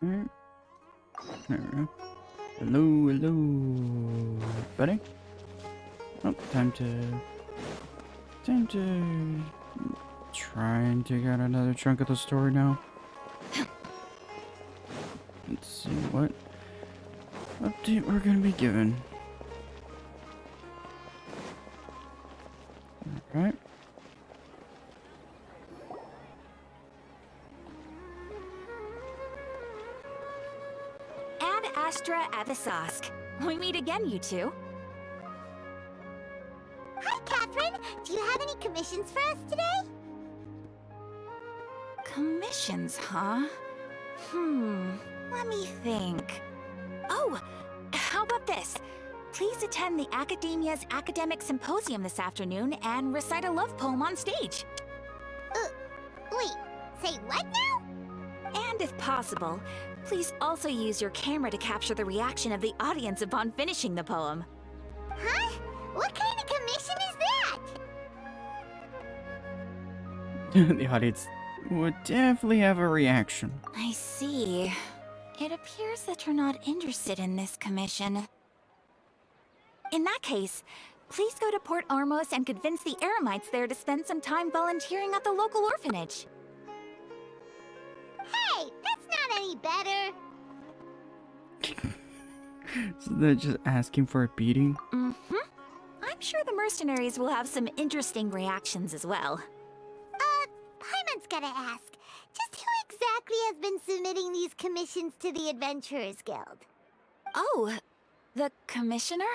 Alright. There we go. Hello, hello, buddy. Oh, time to try and take out another chunk of the story now. Let's see what update we're gonna be given. Alright. Ad Astra Avisask. We meet again, you two. Hi, Catherine. Do you have any commissions for us today? Commissions, huh? Let me think. Oh, how about this? Please attend the Academia's Academic Symposium this afternoon and recite a love poem on stage. Wait, say what now? And if possible, please also use your camera to capture the reaction of the audience upon finishing the poem. Huh? What kind of commission is that? The audience would definitely have a reaction. I see. It appears that you're not interested in this commission. In that case, please go to Port Ormos and convince the Eremites there to spend some time volunteering at the local orphanage. Hey, that's not any better. So they're just asking for a beating? Mm-hmm. I'm sure the mercenaries will have some interesting reactions as well. Paimon's gotta ask. Just who exactly has been submitting these commissions to the Adventurers Guild? Oh, the commissioner?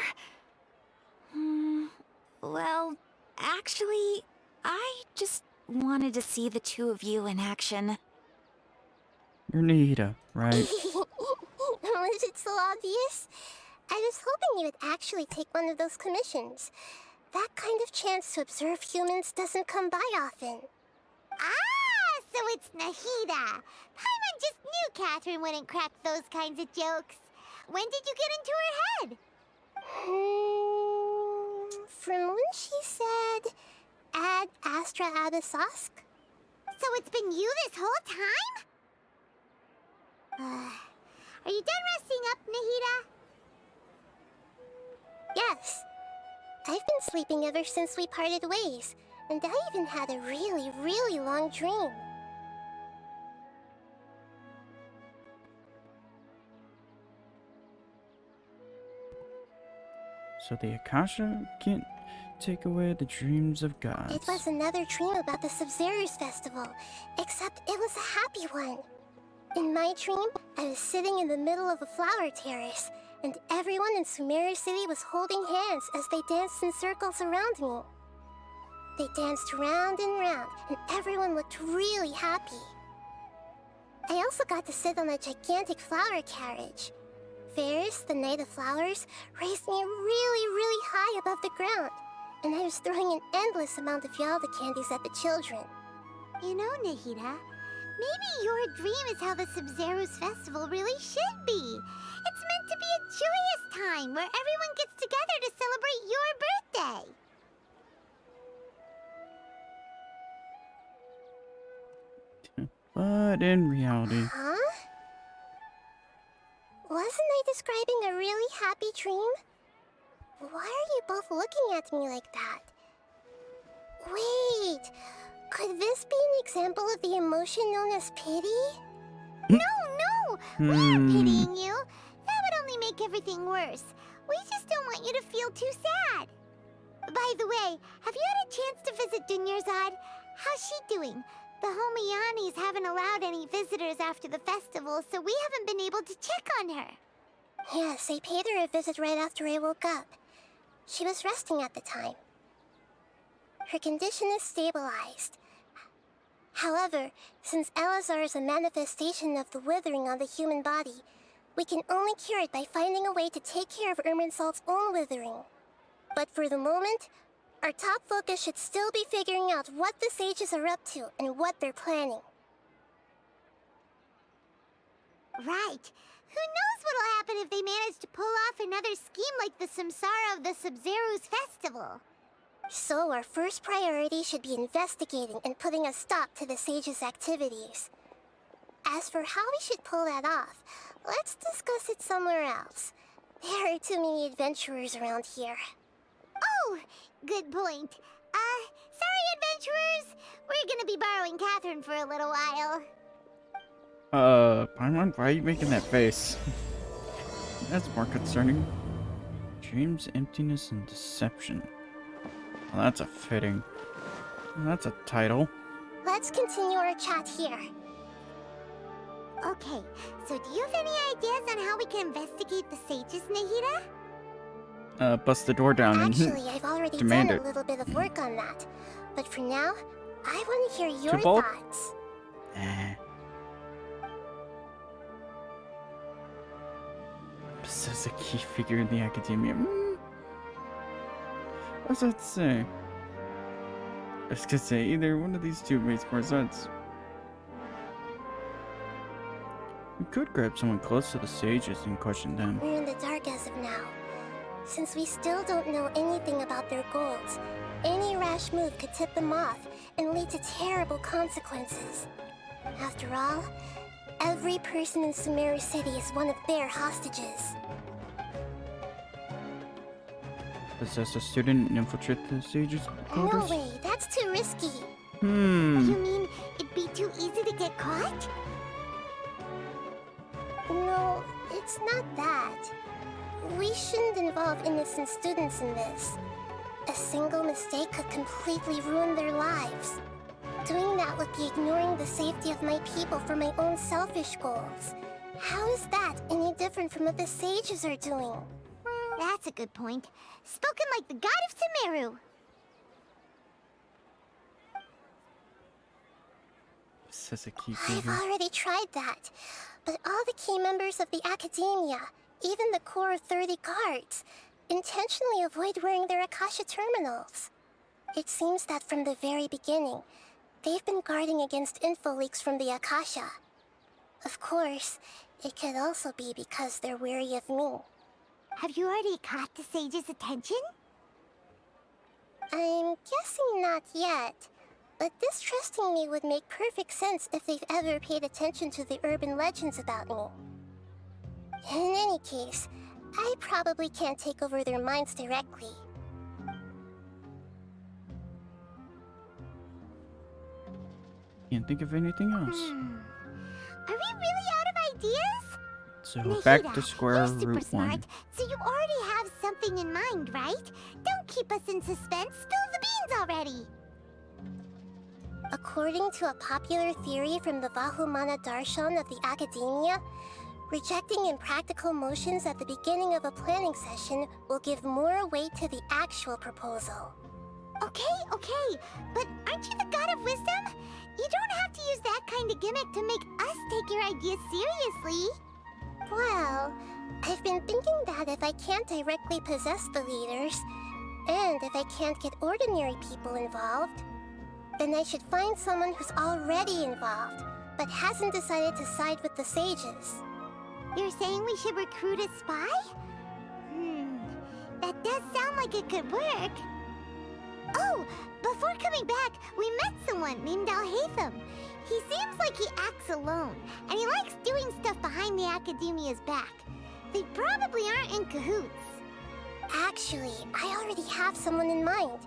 Well, actually, I just wanted to see the two of you in action. You're Nihita, right? Was it so obvious? I was hoping you would actually take one of those commissions. That kind of chance to observe humans doesn't come by often. Ah, so it's Nahida. Paimon just knew Catherine wouldn't crack those kinds of jokes. When did you get into her head? From when she said, Ad Astra Abisask? So it's been you this whole time? Are you done resting up, Nahida? Yes. I've been sleeping ever since we parted ways, and I even had a really, really long dream. So the Akasha can't take away the dreams of gods. It was another dream about the Sumeru's festival, except it was a happy one. In my dream, I was sitting in the middle of a flower terrace, and everyone in Sumeru City was holding hands as they danced in circles around me. They danced round and round, and everyone looked really happy. I also got to sit on a gigantic flower carriage. Ferris, the Knight of Flowers, raised me really, really high above the ground, and I was throwing an endless amount of Yalda candies at the children. You know, Nahida, maybe your dream is how the Sumeru's festival really should be. It's meant to be a joyous time where everyone gets together to celebrate your birthday. But in reality... Huh? Wasn't I describing a really happy dream? Why are you both looking at me like that? Wait, could this be an example of the emotion known as pity? No, we aren't pitying you. That would only make everything worse. We just don't want you to feel too sad. By the way, have you had a chance to visit Dunyarzad? How's she doing? The Homianis haven't allowed any visitors after the festival, so we haven't been able to check on her. Yes, I paid her a visit right after I woke up. She was resting at the time. Her condition is stabilized. However, since Elazar is a manifestation of the withering on the human body, we can only cure it by finding a way to take care of Irminsul's own withering. But for the moment, our top focus should still be figuring out what the sages are up to and what they're planning. Right. Who knows what'll happen if they manage to pull off another scheme like the Samsara of the Sumeru's festival? So our first priority should be investigating and putting a stop to the sages' activities. As for how we should pull that off, let's discuss it somewhere else. There are too many adventurers around here. Oh, good point. Sorry, adventurers. We're gonna be borrowing Catherine for a little while. Paimon, why are you making that face? That's more concerning. Dreams, emptiness, and deception. Well, that's a fitting. That's a title. Let's continue our chat here. Okay, so do you have any ideas on how we can investigate the sages, Nahida? Bust the door down Actually, I've already demand done it. a little bit of work on that. But for now, I want to hear your Tubalt? thoughts. Possess a key figure in the academia. What's that say? I was gonna say either one of these two makes more sense. We could grab someone close to the sages and question them. We're in the dark as of now. Since we still don't know anything about their goals, any rash move could tip them off and lead to terrible consequences. After all, every person in Sumeru City is one of their hostages. Possess a student and infiltrate the sages' No quarters? way, that's too risky. You Hmm. mean it'd be too easy to get caught? No, it's not that. We shouldn't involve innocent students in this. A single mistake could completely ruin their lives. Doing that would be ignoring the safety of my people for my own selfish goals. How is that any different from what the sages are doing? That's a good point. Spoken like the god of Sumeru. Possess a key I've figure. already tried that, but all the key members of the academia, even the core 30 guards, intentionally avoid wearing their Akasha terminals. It seems that from the very beginning, they've been guarding against info leaks from the Akasha. Of course, it could also be because they're wary of me. Have you already caught the sage's attention? I'm guessing not yet. But distrusting me would make perfect sense if they've ever paid attention to the urban legends about me. In any case, I probably can't take over their minds directly. Can't think of anything else. Are we really out of ideas? So Nahida, back to square you're super root smart, 1. so you already have something in mind, right? Don't keep us in suspense. Spill the beans already. According to a popular theory from the Vahumana Darshan of the Academia, rejecting impractical motions at the beginning of a planning session will give more weight to the actual proposal. Okay, but aren't you the god of wisdom? You don't have to use that kind of gimmick to make us take your ideas seriously. Well, I've been thinking that if I can't directly possess the leaders, and if I can't get ordinary people involved, then I should find someone who's already involved, but hasn't decided to side with the sages. You're saying we should recruit a spy? That does sound like it could work. Oh, before coming back, we met someone named Alhaitham. He seems like he acts alone, and he likes doing stuff behind the Academia's back. They probably aren't in cahoots. Actually, I already have someone in mind.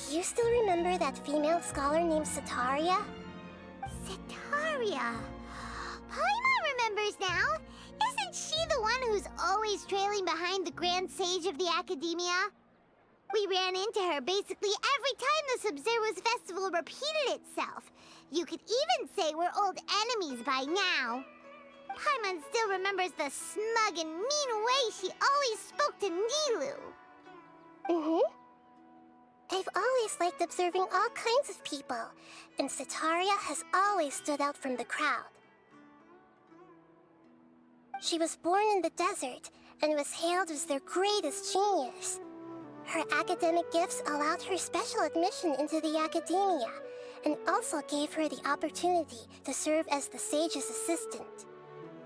Do you still remember that female scholar named Setaria? Setaria? Paimon remembers now. Isn't she the one who's always trailing behind the Grand Sage of the Academia? We ran into her basically every time the Sub-Zero's festival repeated itself. You could even say we're old enemies by now. Paimon still remembers the smug and mean way she always spoke to Nilou. I've always liked observing all kinds of people, and Setaria has always stood out from the crowd. She was born in the desert and was hailed as their greatest genius. Her academic gifts allowed her special admission into the academia, and also gave her the opportunity to serve as the sage's assistant.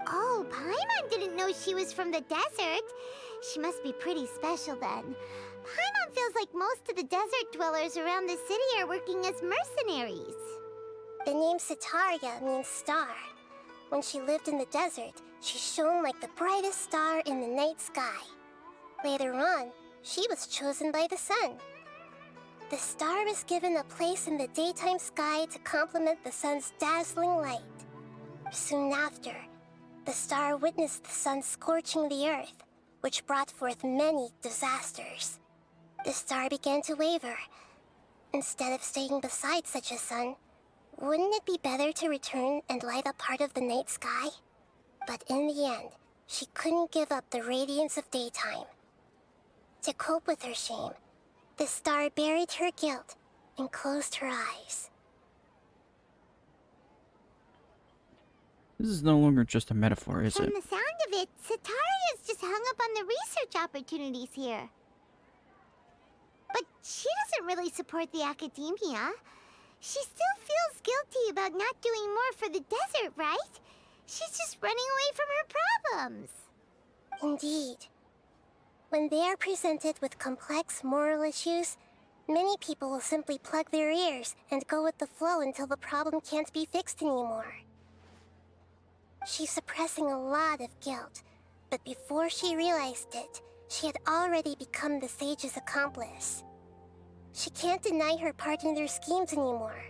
Oh, Paimon didn't know she was from the desert. She must be pretty special then. Paimon feels like most of the desert dwellers around the city are working as mercenaries. The name Setaria means star. When she lived in the desert, she shone like the brightest star in the night sky. Later on, she was chosen by the sun. The star was given a place in the daytime sky to complement the sun's dazzling light. Soon after, the star witnessed the sun scorching the earth, which brought forth many disasters. The star began to waver. Instead of staying beside such a sun, wouldn't it be better to return and light up part of the night sky? But in the end, she couldn't give up the radiance of daytime. To cope with her shame, the star buried her guilt and closed her eyes. This is no longer just a metaphor, is From it? the sound of it, Sataria's just hung up on the research opportunities here. But she doesn't really support the academia. She still feels guilty about not doing more for the desert, right? She's just running away from her problems. Indeed. When they are presented with complex moral issues, many people will simply plug their ears and go with the flow until the problem can't be fixed anymore. She's suppressing a lot of guilt, but before she realized it, she had already become the sage's accomplice. She can't deny her part in their schemes anymore.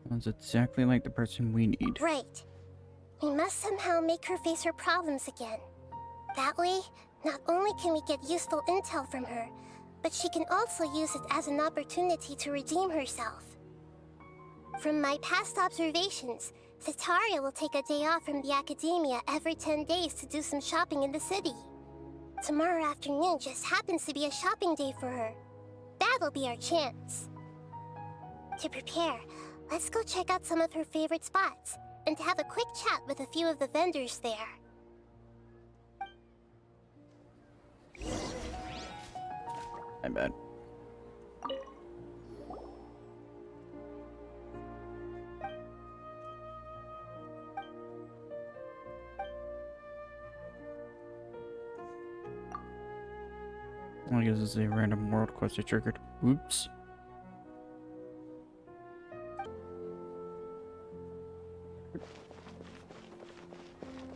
Sounds exactly like the person we need. Right. We must somehow make her face her problems again. That way, not only can we get useful intel from her, but she can also use it as an opportunity to redeem herself. From my past observations, Sataria will take a day off from the academia every 10 days to do some shopping in the city. Tomorrow afternoon just happens to be a shopping day for her. That'll be our chance. To prepare, let's go check out some of her favorite spots, and have a quick chat with a few of the vendors there. I bet. I guess it's a random world quest I triggered. Oops.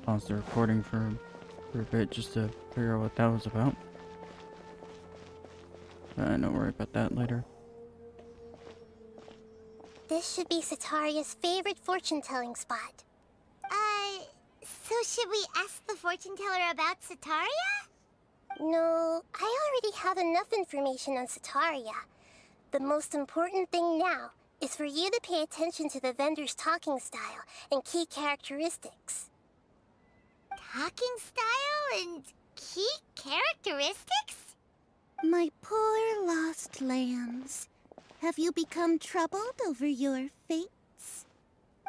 Pause the recording for a bit just to figure out what that was about. Don't worry about that later. This should be Sataria's favorite fortune-telling spot. So should we ask the fortune teller about Sataria? No, I already have enough information on Sataria. The most important thing now is for you to pay attention to the vendor's talking style and key characteristics. Talking style and key characteristics? My poor lost lambs, have you become troubled over your fates?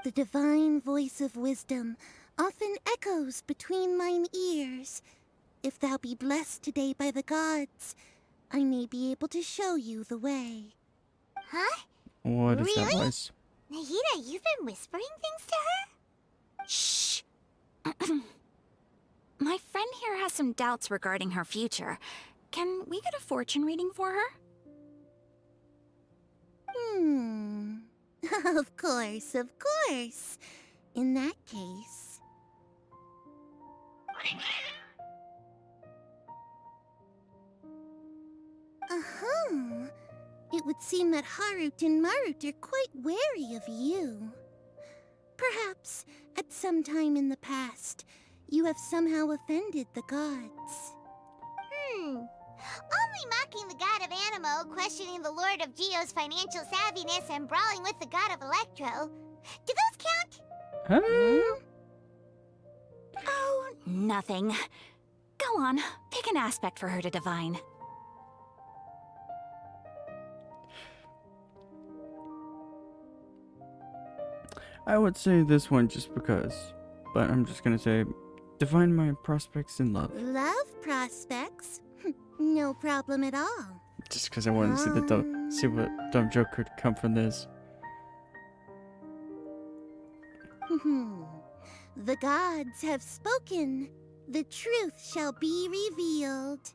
The divine voice of wisdom often echoes between mine ears. If thou be blessed today by the gods, I may be able to show you the way. Huh? What is that Really? voice? Nahida, you've been whispering things to her? Shh! My friend here has some doubts regarding her future. Can we get a fortune reading for her? Of course, of course. In that case... It would seem that Harut and Marut are quite wary of you. Perhaps, at some time in the past, you have somehow offended the gods. Only mocking the god of Animo, questioning the lord of Geo's financial savviness, and brawling with the god of Electro. Do those count? Huh? Oh, nothing. Go on, pick an aspect for her to divine. I would say this one just because, but I'm just gonna say, define my prospects in love. Love prospects? No problem at all. Just because I wanted to see see what dumb joke could come from this. The gods have spoken. The truth shall be revealed.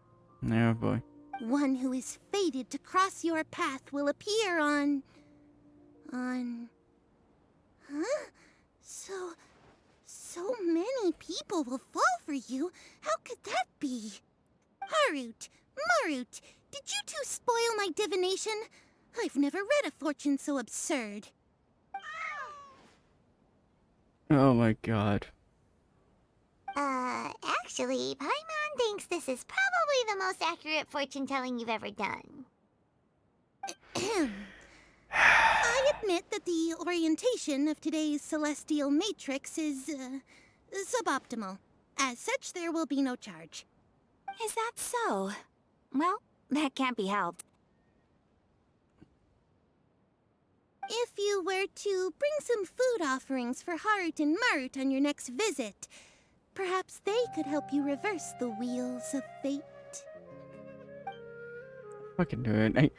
Oh boy. One who is fated to cross your path will appear on... Huh? So people will fall for you. How could that be? Harut, Marut, did you two spoil my divination? I've never read a fortune so absurd. Oh my god. Actually, Paimon thinks this is probably the most accurate fortune telling you've ever done. I admit that the orientation of today's celestial matrix is, suboptimal. As such, there will be no charge. Is that so? Well, that can't be helped. If you were to bring some food offerings for Harut and Marut on your next visit, perhaps they could help you reverse the wheels of fate. Fucking knew it.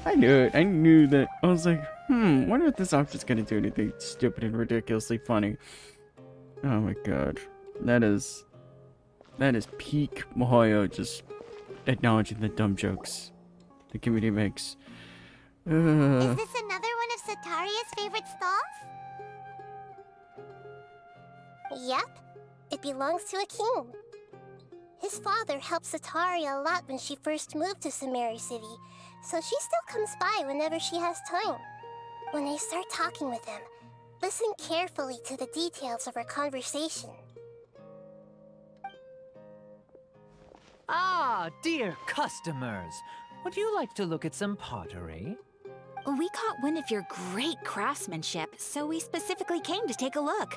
I knew it. I knew that. I was like, wonder if this option's gonna do anything stupid and ridiculously funny. Oh my god. That is peak Mihoyo just acknowledging the dumb jokes the community makes. Is this another one of Sataria's favorite stalls? Yep. It belongs to a king. His father helped Sataria a lot when she first moved to Sumeru City, so she still comes by whenever she has time. When I start talking with him, listen carefully to the details of our conversation. Ah, dear customers. Would you like to look at some pottery? We caught wind of your great craftsmanship, so we specifically came to take a look.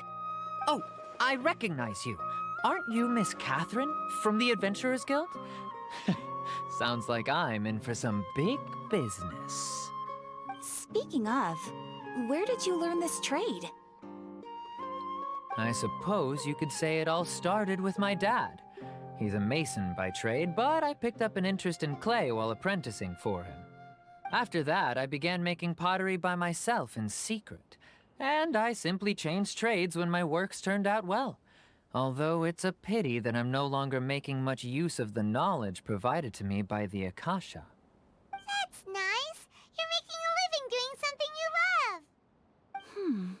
Oh, I recognize you. Aren't you Miss Catherine from the Adventurers Guild? Sounds like I'm in for some big business. Speaking of, where did you learn this trade? I suppose you could say it all started with my dad. He's a mason by trade, but I picked up an interest in clay while apprenticing for him. After that, I began making pottery by myself in secret, and I simply changed trades when my works turned out well. Although it's a pity that I'm no longer making much use of the knowledge provided to me by the Akasha. That's nice. You're making a living doing something you love.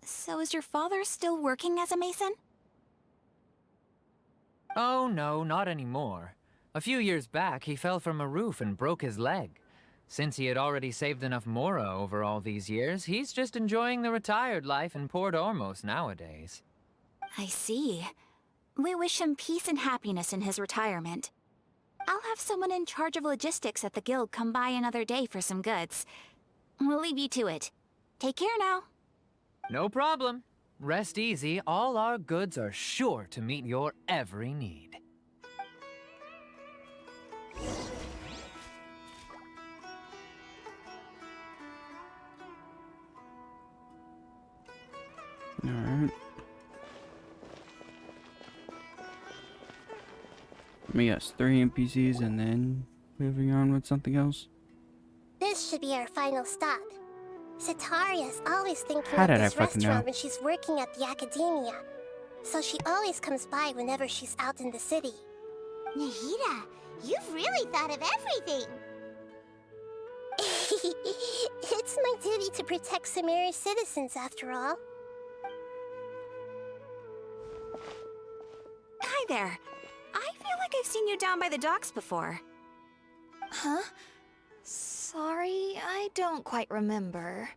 So is your father still working as a mason? Oh no, not anymore. A few years back, he fell from a roof and broke his leg. Since he had already saved enough Mora over all these years, he's just enjoying the retired life in Port Ormos nowadays. I see. We wish him peace and happiness in his retirement. I'll have someone in charge of logistics at the guild come by another day for some goods. We'll leave you to it. Take care now. No problem. Rest easy, all our goods are sure to meet your every need. Alright. Yes, 3 NPCs and then moving on with something else. This should be our final stop. Sataria's always thinking How of did I this fucking restaurant know? when she's working at the academia. So she always comes by whenever she's out in the city. Nahida, you've really thought of everything! It's my duty to protect Sumeru's citizens, after all. Hi there. I feel like I've seen you down by the docks before. Huh? Sorry, I don't quite remember.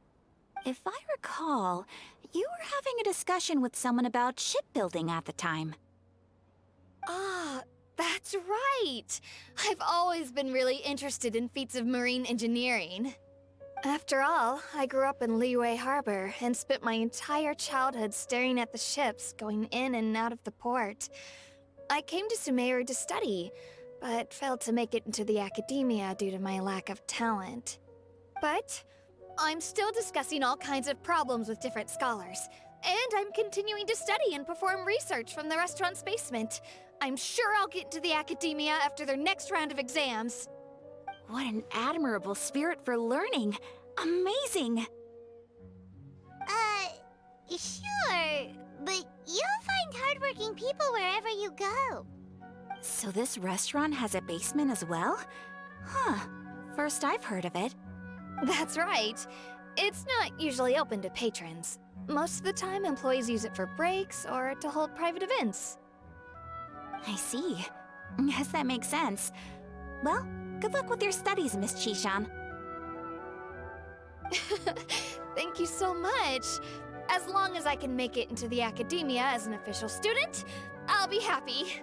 If I recall, you were having a discussion with someone about shipbuilding at the time. Ah, that's right! I've always been really interested in feats of marine engineering. After all, I grew up in Liyue Harbor and spent my entire childhood staring at the ships going in and out of the port. I came to Sumeru to study, but failed to make it into the academia due to my lack of talent. But I'm still discussing all kinds of problems with different scholars, and I'm continuing to study and perform research from the restaurant's basement. I'm sure I'll get into the academia after their next round of exams. What an admirable spirit for learning. Amazing. Sure, but you'll find hardworking people wherever you go. So this restaurant has a basement as well? Huh. First I've heard of it. That's right. It's not usually open to patrons. Most of the time, employees use it for breaks or to hold private events. I see. Guess that makes sense. Well, good luck with your studies, Miss Chishan. Thank you so much. As long as I can make it into the academia as an official student, I'll be happy.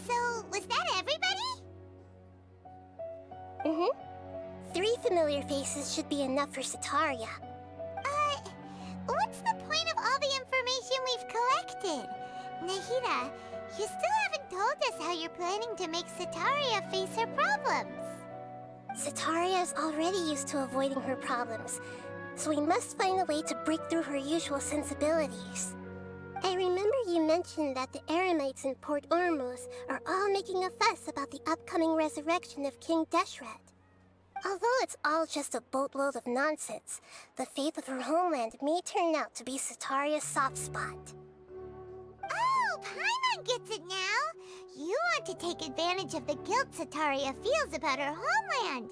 So, was that everybody? Mm-hmm. 3 familiar faces should be enough for Sataria. What's the point of all the information we've collected? Nahida, you still haven't told us how you're planning to make Sataria face her problems. Sataria is already used to avoiding her problems, so we must find a way to break through her usual sensibilities. I remember you mentioned that the Eremites in Port Ormuz are all making a fuss about the upcoming resurrection of King Deshret. Although it's all just a boatload of nonsense, the fate of her homeland may turn out to be Sataria's soft spot. Oh, Paimon gets it now! You want to take advantage of the guilt Sataria feels about her homeland.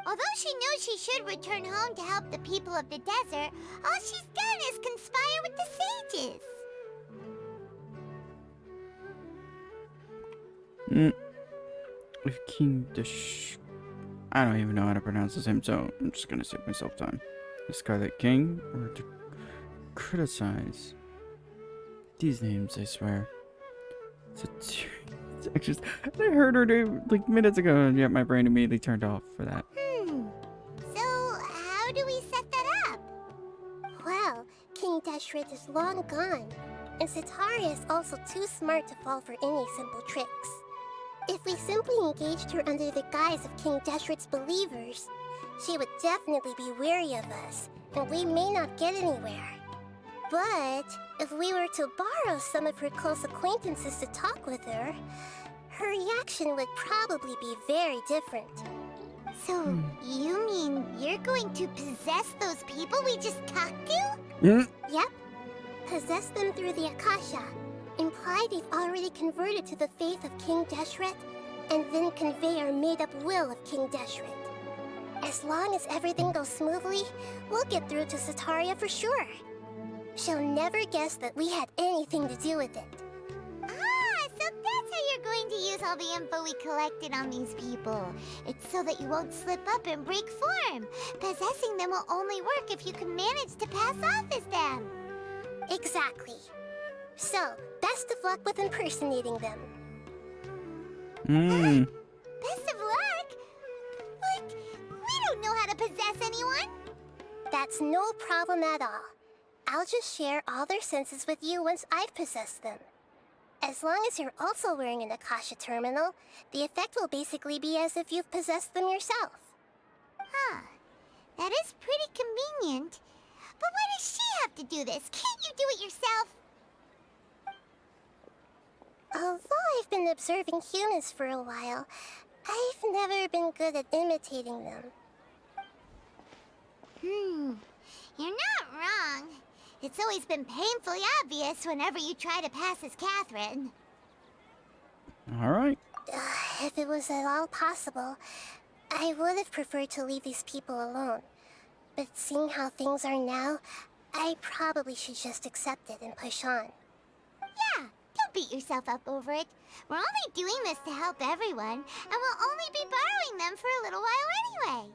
Although she knows she should return home to help the people of the desert, all she's done is conspire with the sages. If King Dish... I don't even know how to pronounce his name, so I'm just gonna save myself time. The Scarlet King, or to criticize. These names, I swear. I just... I heard her name like minutes ago, and yet my brain immediately turned off for that. So, how do we set that up? Well, King Deshret is long gone, and Sataria is also too smart to fall for any simple tricks. If we simply engaged her under the guise of King Deshret's believers, she would definitely be wary of us, and we may not get anywhere. But if we were to borrow some of her close acquaintances to talk with her, her reaction would probably be very different. So, you mean you're going to possess those people we just talked to? Yep. Possess them through the Akasha. Imply they've already converted to the faith of King Deshret, and then convey our made-up will of King Deshret. As long as everything goes smoothly, we'll get through to Sataria for sure. She'll never guess that we had anything to do with it. Ah, so that's how you're going to use all the info we collected on these people. It's so that you won't slip up and break form. Possessing them will only work if you can manage to pass off as them. Exactly. So, best of luck with impersonating them. Best of luck? But we don't know how to possess anyone. That's no problem at all. I'll just share all their senses with you once I've possessed them. As long as you're also wearing an Akasha terminal, the effect will basically be as if you've possessed them yourself. Huh. That is pretty convenient. But why does she have to do this? Can't you do it yourself? Although I've been observing humans for a while, I've never been good at imitating them. You're not wrong. It's always been painfully obvious whenever you try to pass as Catherine. Alright. If it was at all possible, I would have preferred to leave these people alone. But seeing how things are now, I probably should just accept it and push on. Yeah, don't beat yourself up over it. We're only doing this to help everyone, and we'll only be borrowing them for a little while anyway.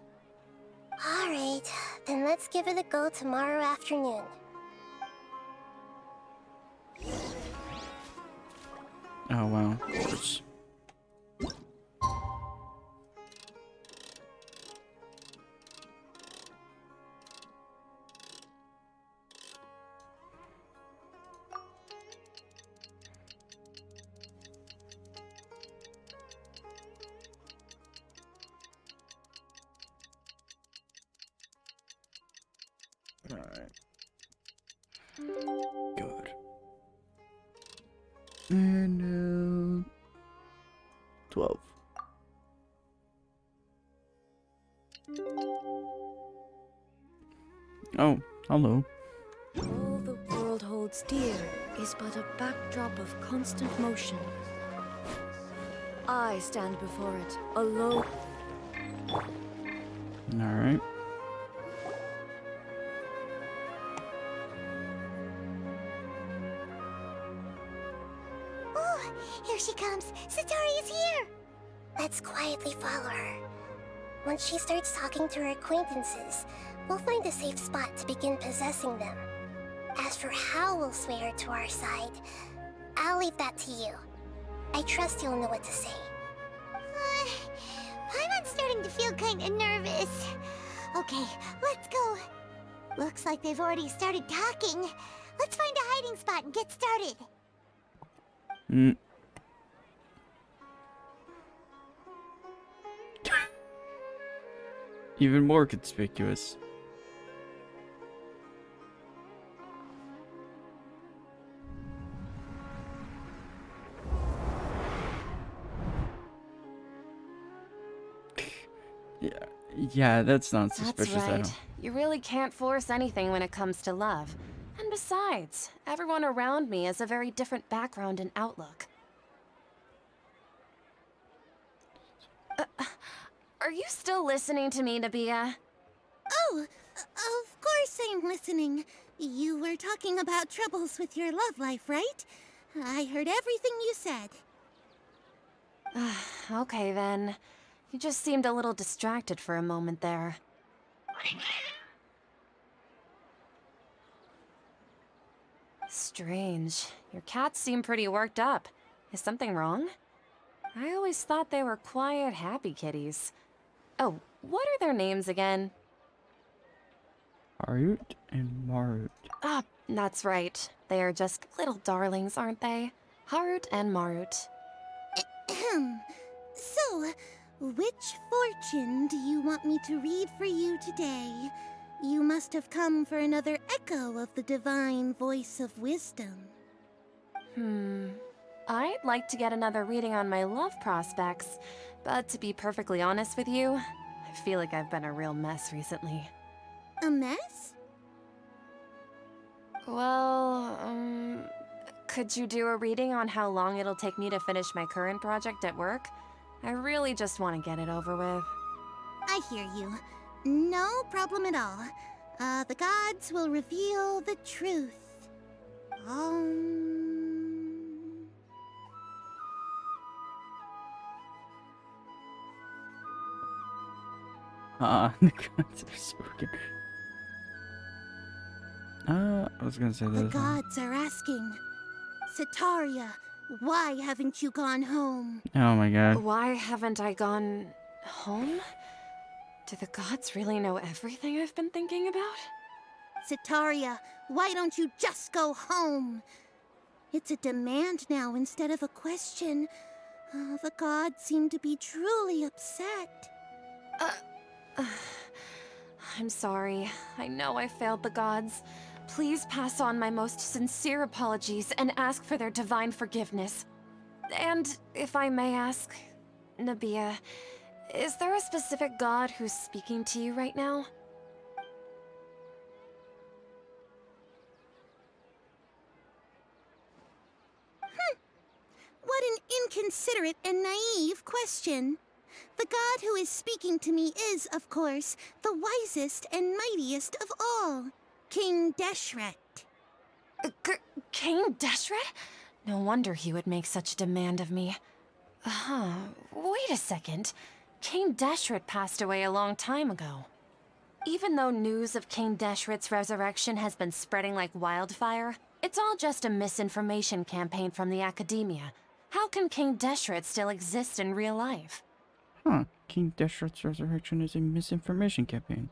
Alright, then let's give it a go tomorrow afternoon. Oh, wow. Of course. Alright. Good. And 12. Oh, hello. All the world holds holds dear is but a backdrop of constant motion. I stand before it, alone. Alright. Oh, here she comes. Satori is here. Let's quietly follow her. Once she starts talking to her acquaintances, we'll find a safe spot to begin possessing them. As for how we'll sway her to our side, I'll leave that to you. I trust you'll know what to say. I'm starting to feel kinda nervous. Okay, let's go. Looks like they've already started talking. Let's find a hiding spot and get started. Mm. Even more conspicuous. Yeah, that's not suspicious That's at right. all. You really can't force anything when it comes to love. And besides, everyone around me has a very different background and outlook. Are you still listening to me, Nabia? Oh, of course I'm listening. You were talking about troubles with your love life, right? I heard everything you said. Okay then. You just seemed a little distracted for a moment there. Strange. Your cats seem pretty worked up. Is something wrong? I always thought they were quiet, happy kitties. Oh, what are their names again? Harut and Marut. Ah, that's right. They are just little darlings, aren't they? Harut and Marut. Ahem. So, which fortune do you want me to read for you today? You must have come for another echo of the divine voice of wisdom. I'd like to get another reading on my love prospects, but to be perfectly honest with you, I feel like I've been a real mess recently. A mess? Well, could you do a reading on how long it'll take me to finish my current project at work? I really just want to get it over with. I hear you. No problem at all. The gods will reveal the truth. The gods are spoken. I was gonna say The this. gods are asking, Sataria, why haven't you gone home? Oh my god. Why haven't I gone home? Do the gods really know everything I've been thinking about? Sataria, why don't you just go home? It's a demand now instead of a question. The gods seem to be truly upset. I'm sorry. I know I failed the gods. Please pass on my most sincere apologies and ask for their divine forgiveness. And if I may ask, Nabia, is there a specific god who's speaking to you right now? What an inconsiderate and naive question. The god who is speaking to me is, of course, the wisest and mightiest of all, King Deshret. King Deshret? No wonder he would make such a demand of me. Wait a second. King Deshret passed away a long time ago. Even though news of King Deshret's resurrection has been spreading like wildfire, it's all just a misinformation campaign from the academia. How can King Deshret still exist in real life? Huh. King Deshret's resurrection is a misinformation campaign.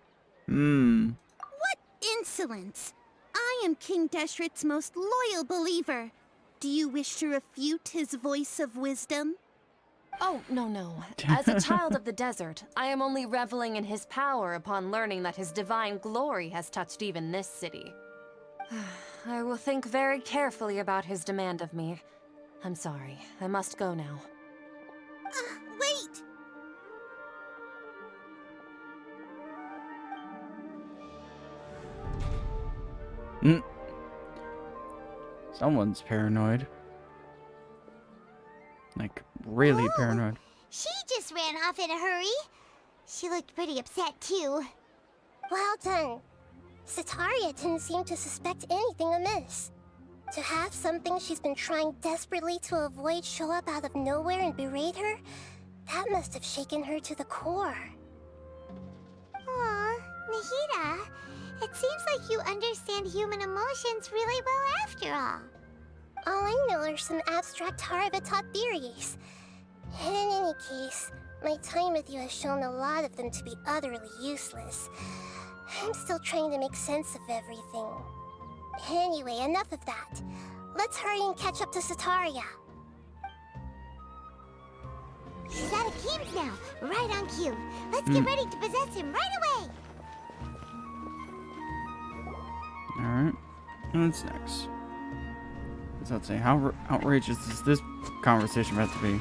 What insolence! I am King Deshret's most loyal believer. Do you wish to refute his voice of wisdom? Oh, no. As a child of the desert, I am only reveling in his power upon learning that his divine glory has touched even this city. I will think very carefully about his demand of me. I'm sorry. I must go now. Wait! Someone's paranoid. Like, really Whoa, paranoid. She just ran off in a hurry. She looked pretty upset, too. Well done. Sataria didn't seem to suspect anything amiss. To have something she's been trying desperately to avoid show up out of nowhere and berate her, that must have shaken her to the core. Aw, Nahida, it seems like you understand human emotions really well after all. All I know are some abstract Harava-taught theories. And in any case, my time with you has shown a lot of them to be utterly useless. I'm still trying to make sense of everything. Anyway, enough of that. Let's hurry and catch up to Sataria. She's at Akeem's now, right on cue. Let's get ready to possess him right away! Alright. What's next? As I'd say, how outrageous is this conversation about to be?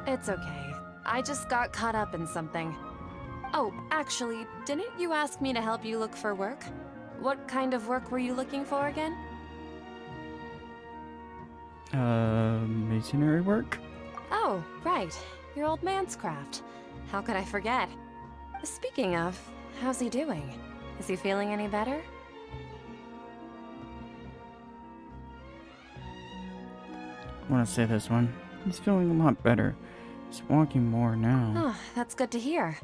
It's okay. I just got caught up in something. Oh, actually, didn't you ask me to help you look for work? What kind of work were you looking for again? Masonry work? Oh, right. Your old man's craft. How could I forget? Speaking of, how's he doing? Is he feeling any better? I want to say this one. He's feeling a lot better. He's walking more now. Oh, that's good to hear.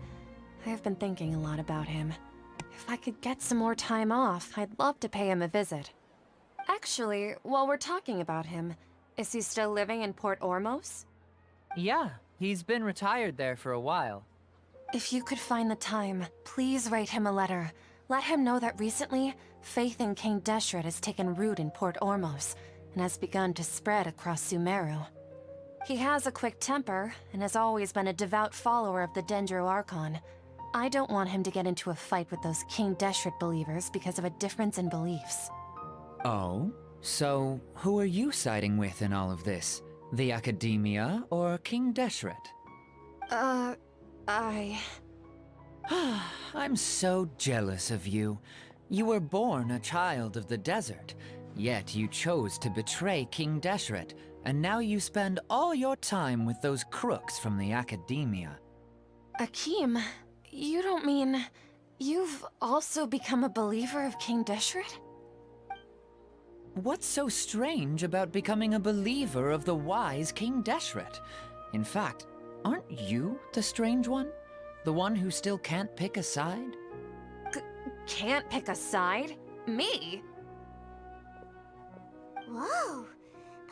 I've been thinking a lot about him. If I could get some more time off, I'd love to pay him a visit. Actually, while we're talking about him, is he still living in Port Ormos? Yeah, he's been retired there for a while. If you could find the time, please write him a letter. Let him know that recently, faith in King Deshret has taken root in Port Ormos and has begun to spread across Sumeru. He has a quick temper and has always been a devout follower of the Dendro Archon. I don't want him to get into a fight with those King Deshret believers because of a difference in beliefs. Oh? So, who are you siding with in all of this? The Academia or King Deshret? I'm so jealous of you. You were born a child of the desert, yet you chose to betray King Deshret, and now you spend all your time with those crooks from the Academia. Akeem, you don't mean... you've also become a believer of King Deshret? What's so strange about becoming a believer of the wise King Deshret? In fact, aren't you the strange one? The one who still can't pick a side? Can't pick a side? Me? Whoa!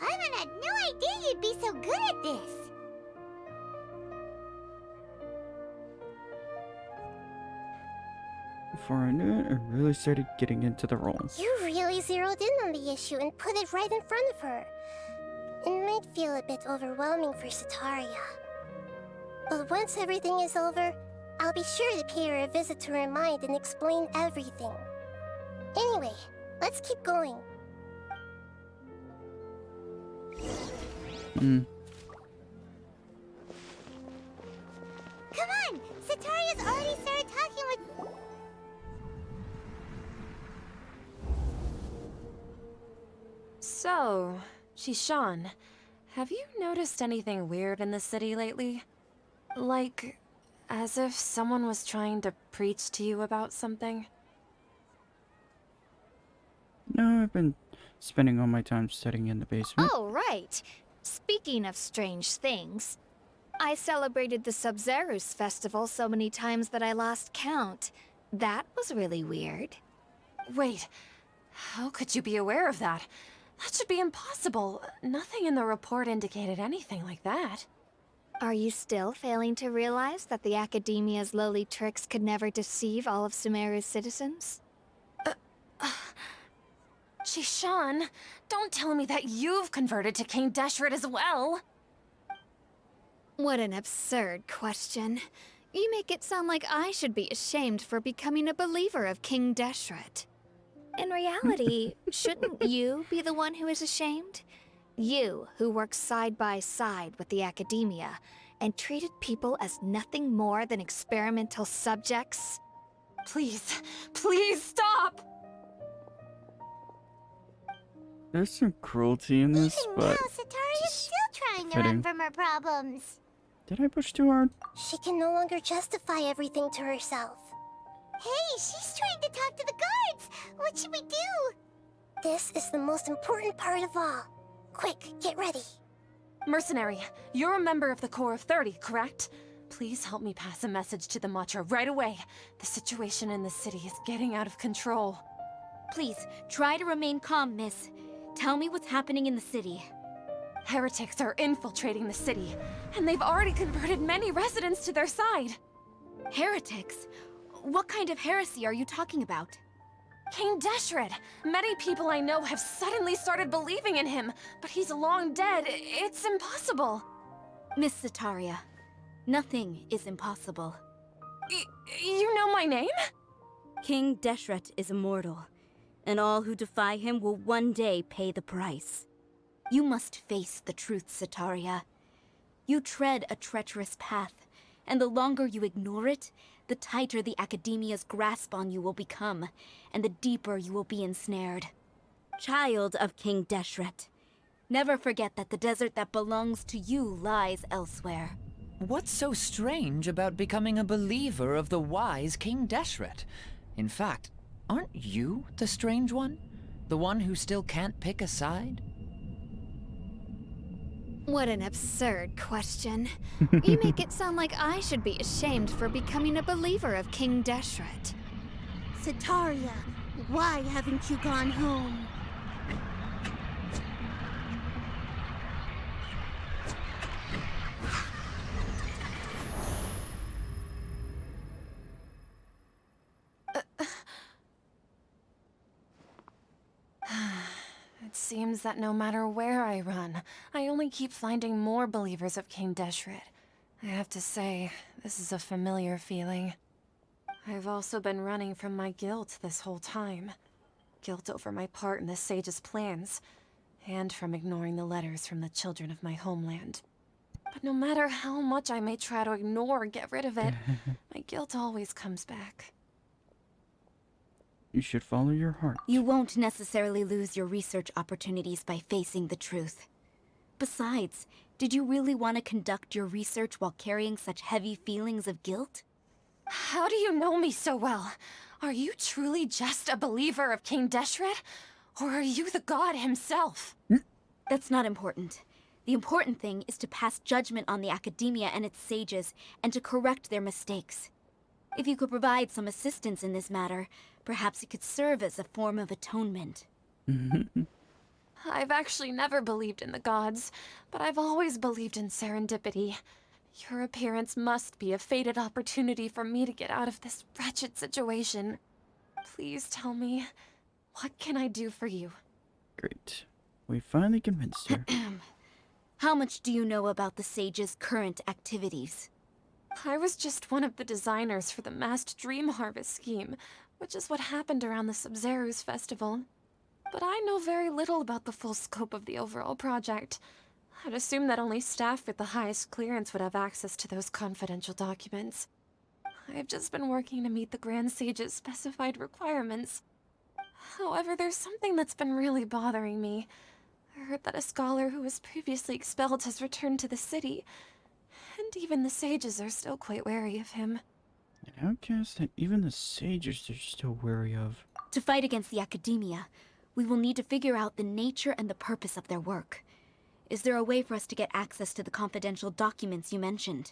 Paimon had no idea you'd be so good at this! Before I knew it, I really started getting into the roles. You really zeroed in on the issue and put it right in front of her. It might feel a bit overwhelming for Sataria. But once everything is over, I'll be sure to pay her a visit to her mind and explain everything. Anyway, let's keep going. Come on! Sataria's already started talking with... So, Shishan, have you noticed anything weird in the city lately? Like, as if someone was trying to preach to you about something? No, I've been spending all my time studying in the basement. Oh, right. Speaking of strange things, I celebrated the Sub-Zerus festival so many times that I lost count. That was really weird. Wait, how could you be aware of that? That should be impossible. Nothing in the report indicated anything like that. Are you still failing to realize that the Academia's lowly tricks could never deceive all of Sumeru's citizens? Shishan, don't tell me that you've converted to King Deshret as well! What an absurd question. You make it sound like I should be ashamed for becoming a believer of King Deshret. In reality, shouldn't you be the one who is ashamed? You, who worked side by side with the Academia, and treated people as nothing more than experimental subjects? Please, please stop! There's some cruelty in this, Even but now, Sataria's still trying to fitting. run from her problems. did I push too hard? She can no longer justify everything to herself. Hey, she's trying to talk to the guards! What should we do? This is the most important part of all. Quick, get ready. Mercenary, you're a member of the Corps of 30, correct? Please help me pass a message to the Matcha right away. The situation in the city is getting out of control. Please, try to remain calm, miss. Tell me what's happening in the city. Heretics are infiltrating the city, and they've already converted many residents to their side. Heretics? What kind of heresy are you talking about? King Deshret! Many people I know have suddenly started believing in him, but he's long dead. It's impossible. Miss Sataria, nothing is impossible. You know my name? King Deshret is immortal, and all who defy him will one day pay the price. You must face the truth, Sataria. You tread a treacherous path, and the longer you ignore it, the tighter the Academia's grasp on you will become, and the deeper you will be ensnared. Child of King Deshret, never forget that the desert that belongs to you lies elsewhere. What's so strange about becoming a believer of the wise King Deshret? In fact, aren't you the strange one? The one who still can't pick a side? What an absurd question. You make it sound like I should be ashamed for becoming a believer of King Deshret. Sataria, why haven't you gone home? It seems that no matter where I run, I only keep finding more believers of King Deshret. I have to say, this is a familiar feeling. I've also been running from my guilt this whole time. Guilt over my part in the Sage's plans, and from ignoring the letters from the children of my homeland. But no matter how much I may try to ignore or get rid of it, my guilt always comes back. You should follow your heart. You won't necessarily lose your research opportunities by facing the truth. Besides, did you really want to conduct your research while carrying such heavy feelings of guilt? How do you know me so well? Are you truly just a believer of King Deshret? Or are you the god himself? That's not important. The important thing is to pass judgment on the Academia and its sages, and to correct their mistakes. If you could provide some assistance in this matter, perhaps it could serve as a form of atonement. I've actually never believed in the gods, but I've always believed in serendipity. Your appearance must be a fated opportunity for me to get out of this wretched situation. Please tell me, what can I do for you? Great. We finally convinced her. How much do you know about the sage's current activities? I was just one of the designers for the massed dream harvest scheme, which is what happened around the Sumeru's festival. But I know very little about the full scope of the overall project. I'd assume that only staff with the highest clearance would have access to those confidential documents. I've just been working to meet the Grand Sage's specified requirements. However, there's something that's been really bothering me. I heard that a scholar who was previously expelled has returned to the city, and even the sages are still quite wary of him. An outcast that even the sages are still wary of. To fight against the Academia, we will need to figure out the nature and the purpose of their work. Is there a way for us to get access to the confidential documents you mentioned?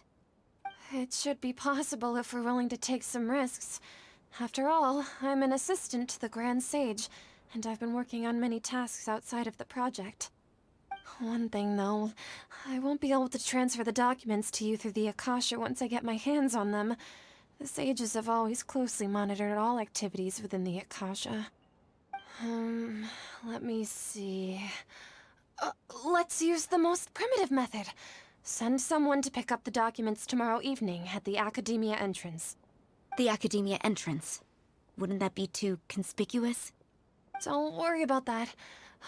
It should be possible if we're willing to take some risks. After all, I'm an assistant to the Grand Sage, and I've been working on many tasks outside of the project. One thing, though, I won't be able to transfer the documents to you through the Akasha once I get my hands on them. The sages have always closely monitored all activities within the Akasha. Let me see... let's use the most primitive method. Send someone to pick up the documents tomorrow evening at the Academia entrance. The Academia entrance. Wouldn't that be too conspicuous? Don't worry about that.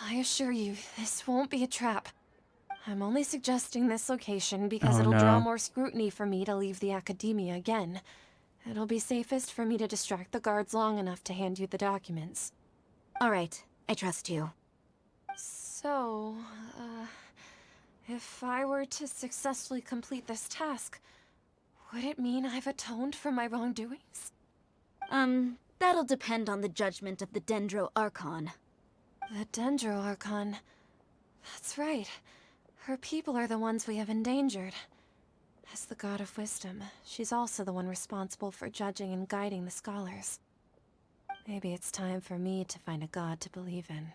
I assure you, this won't be a trap. I'm only suggesting this location because Oh, it'll draw no. more scrutiny for me to leave the Academia again. It'll be safest for me to distract the guards long enough to hand you the documents. All right, I trust you. So, if I were to successfully complete this task, would it mean I've atoned for my wrongdoings? That'll depend on the judgment of the Dendro Archon. The Dendro Archon. That's right. Her people are the ones we have endangered. As the god of wisdom, she's also the one responsible for judging and guiding the scholars. Maybe it's time for me to find a god to believe in.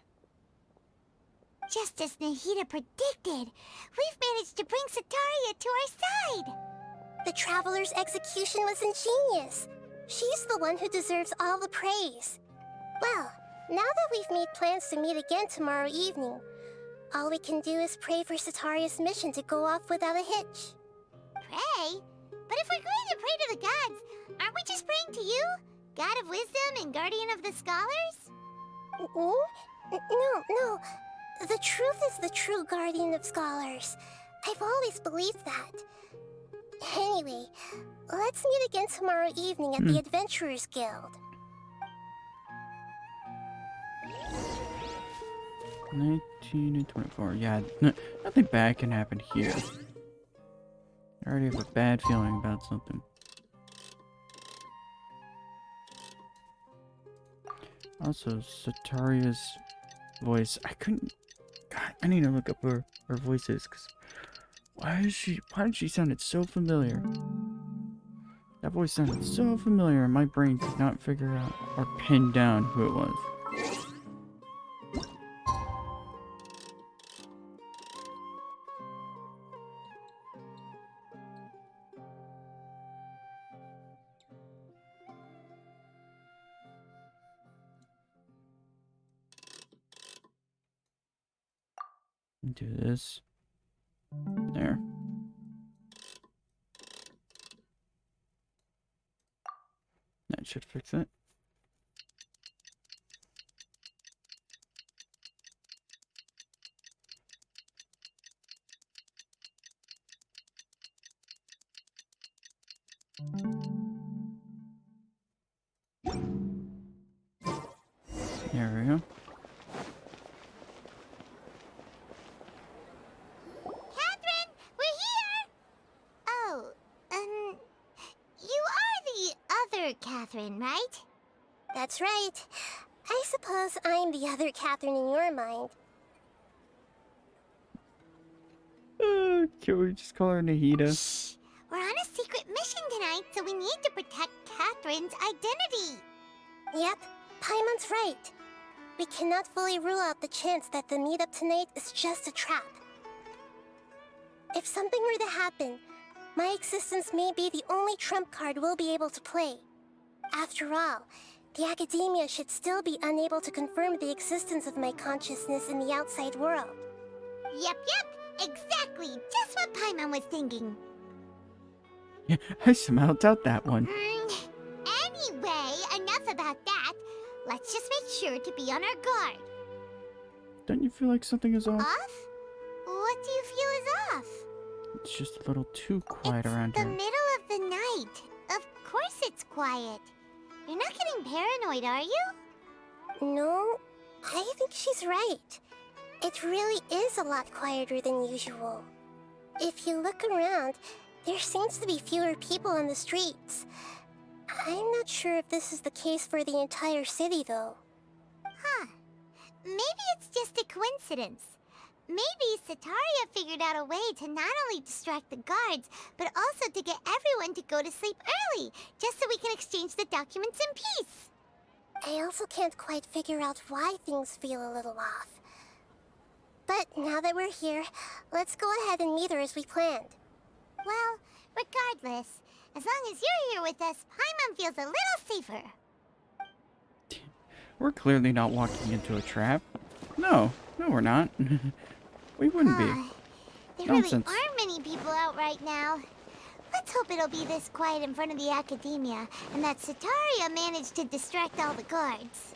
Just as Nahida predicted, we've managed to bring Sataria to our side! The Traveler's execution was ingenious. She's the one who deserves all the praise. Well, now that we've made plans to meet again tomorrow evening, all we can do is pray for Sataria's mission to go off without a hitch. Pray? But if we're going to pray to the gods, aren't we just praying to you? God of wisdom and guardian of the scholars? No. The truth is the true guardian of scholars. I've always believed that. Anyway, let's meet again tomorrow evening at the Adventurers Guild. 19 and 24. Yeah, nothing bad can happen here. I already have a bad feeling about something. Also, Sataria's voice. I couldn't. God, I need to look up her voices. Cause why did she sound so familiar? That voice sounded so familiar, and my brain could not figure out or pin down who it was. Do this. There. That should fix it. There we go. Catherine, right? That's right. I suppose I'm the other Catherine in your mind. Can we just call her Nahida? Shh! We're on a secret mission tonight, so we need to protect Catherine's identity. Yep, Paimon's right. We cannot fully rule out the chance that the meetup tonight is just a trap. If something were to happen, my existence may be the only trump card we'll be able to play. After all, the Academia should still be unable to confirm the existence of my consciousness in the outside world. Yep, exactly, just what Paimon was thinking. Yeah, I somehow doubt that one. Anyway, enough about that. Let's just make sure to be on our guard. Don't you feel like something is off? Off? What do you feel is off? It's just a little too quiet around It's the here. middle of the night. Of course it's quiet. You're not getting paranoid, are you? No, I think she's right. It really is a lot quieter than usual. If you look around, there seems to be fewer people on the streets. I'm not sure if this is the case for the entire city, though. Huh. Maybe it's just a coincidence. Maybe Sataria figured out a way to not only distract the guards, but also to get everyone to go to sleep early, just so we can exchange the documents in peace. I also can't quite figure out why things feel a little off. But now that we're here, let's go ahead and meet her as we planned. Well, regardless, as long as you're here with us, Paimon feels a little safer. We're clearly not walking into a trap. No, we're not. We wouldn't be. There Nonsense. really aren't many people out right now. Let's hope it'll be this quiet in front of the Academia, and that Sataria managed to distract all the guards.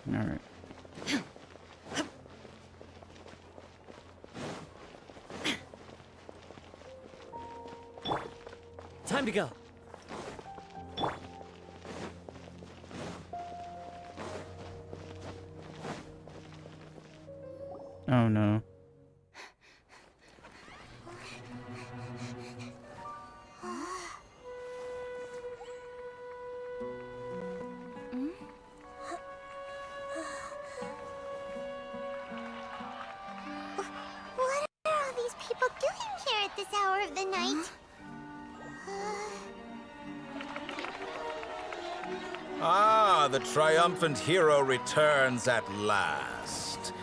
Alright. Time to go. Oh no. What are all these people doing here at this hour of the night? Ah, the triumphant hero returns at last.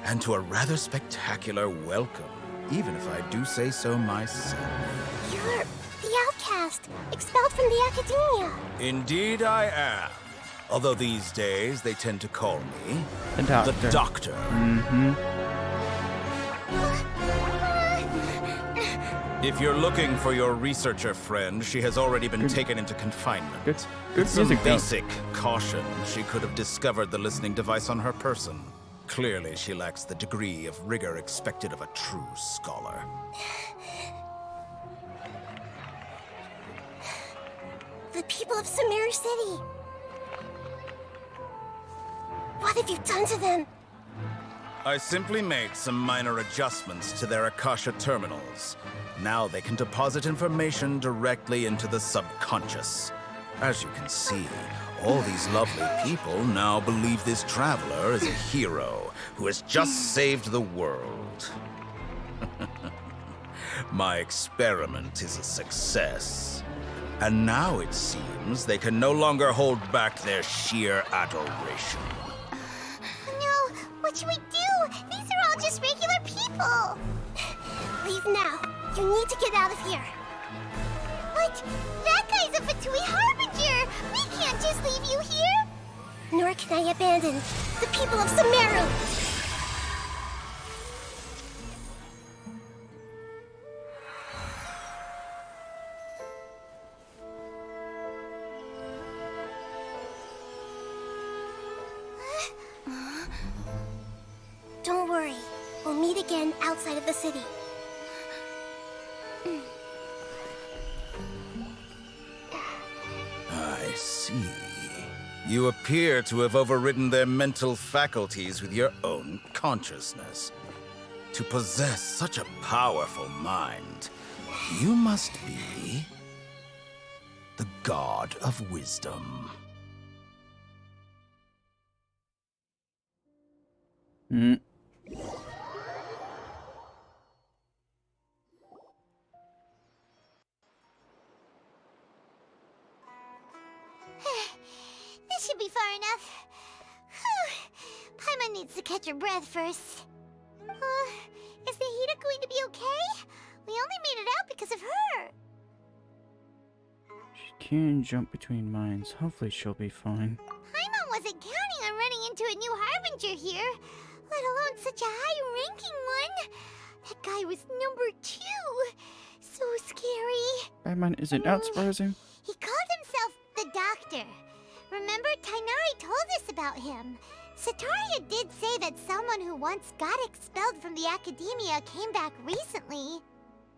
And to a rather spectacular welcome, even if I do say so myself. You're the outcast, expelled from the academia. Indeed I am. Although these days they tend to call me The doctor. the Doctor. Mm-hmm. If you're looking for your researcher friend, she has already been taken into confinement. Good With some music, though. basic caution, she could have discovered the listening device on her person. Clearly, she lacks the degree of rigor expected of a true scholar. The people of Sumeru City. What have you done to them? I simply made some minor adjustments to their Akasha terminals. Now they can deposit information directly into the subconscious. As you can see, all these lovely people now believe this traveler is a hero who has just saved the world. My experiment is a success. And now it seems they can no longer hold back their sheer adoration. No, what should we do? These are all just regular people. Leave now. You need to get out of here. But that guy's a Fatui Harbinger. We can't just leave you here. Nor can I abandon the people of Sumeru. Don't worry. We'll meet again outside of the city. I see. You appear to have overridden their mental faculties with your own consciousness. To possess such a powerful mind, you must be the god of wisdom. Mm. This should be far enough. Paimon needs to catch her breath first. Is Nahida going to be okay? We only made it out because of her. She can jump between minds. Hopefully she'll be fine. Paimon wasn't counting on running into a new Harbinger here, let alone such a high-ranking one. That guy was number 2. So scary. Paimon isn't outsparsing. He called himself the Doctor. Remember, Tainari told us about him. Sataria did say that someone who once got expelled from the academia came back recently.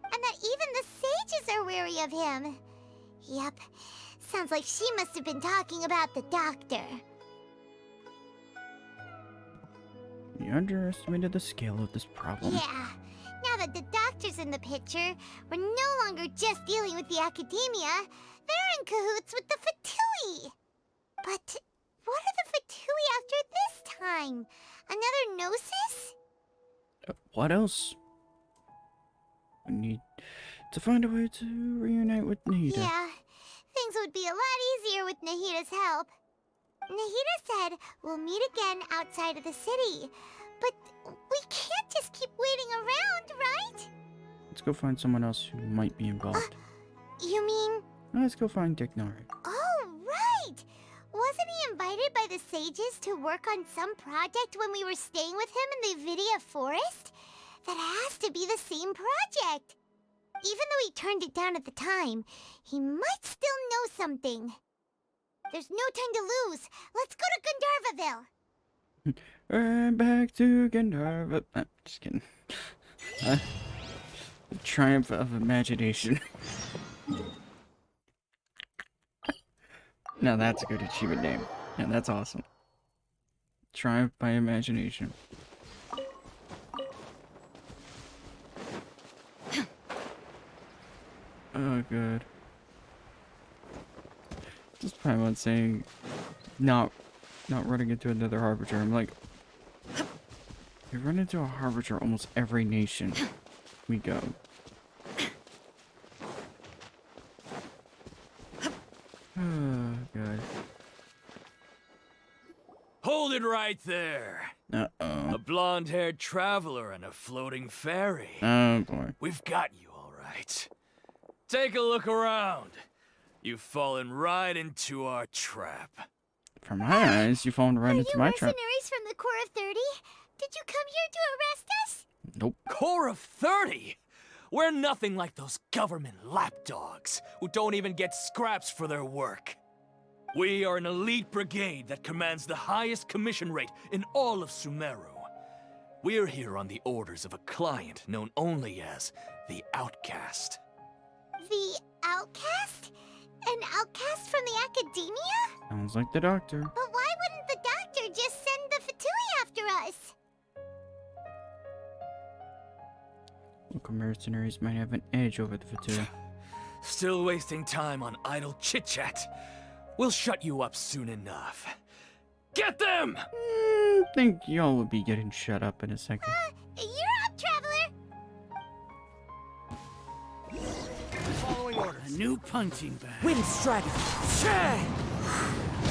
And that even the sages are wary of him. Yep, sounds like she must have been talking about the Doctor. You underestimated the scale of this problem. Yeah, now that the Doctor's in the picture, we're no longer just dealing with the academia. They're in cahoots with the Fatui. But what are the Fatui after this time? Another Gnosis? What else? We need to find a way to reunite with Nahida. Yeah, things would be a lot easier with Nahida's help. Nahida said we'll meet again outside of the city. But we can't just keep waiting around, right? Let's go find someone else who might be involved. You mean... Let's go find Dignari. Oh, right! Wasn't he invited by the sages to work on some project when we were staying with him in the Vidia forest? That has to be the same project. Even though he turned it down at the time, he might still know something. There's no time to lose. Let's go to Gandharvaville. We're back to Gandharva. Just kidding. The triumph of imagination. Now that's a good achievement name. Yeah, that's awesome. Triumph by imagination. Oh, good. Just Paimon saying, not running into another Harbinger. I'm like, we run into a Harbinger almost every nation we go. Oh, God. Hold it right there. Uh-oh. A blonde-haired traveler and a floating fairy. Oh, boy. We've got you all right. Take a look around. You've fallen right into our trap. From my eyes, you've fallen right into my trap. Mercenaries from the Corps of 30? Did you come here to arrest us? Nope. Corps of 30? We're nothing like those government lapdogs who don't even get scraps for their work. We are an elite brigade that commands the highest commission rate in all of Sumeru. We're here on the orders of a client known only as the Outcast. The Outcast? An outcast from the academia? Sounds like the doctor. But why wouldn't the doctor just send the Fatui after us? Local mercenaries might have an edge over the Fatui. Still wasting time on idle chit-chat. We'll shut you up soon enough. Get them! Think y'all will be getting shut up in a second. You're up, traveler! Following orders. A new punching bag. Wind strategy.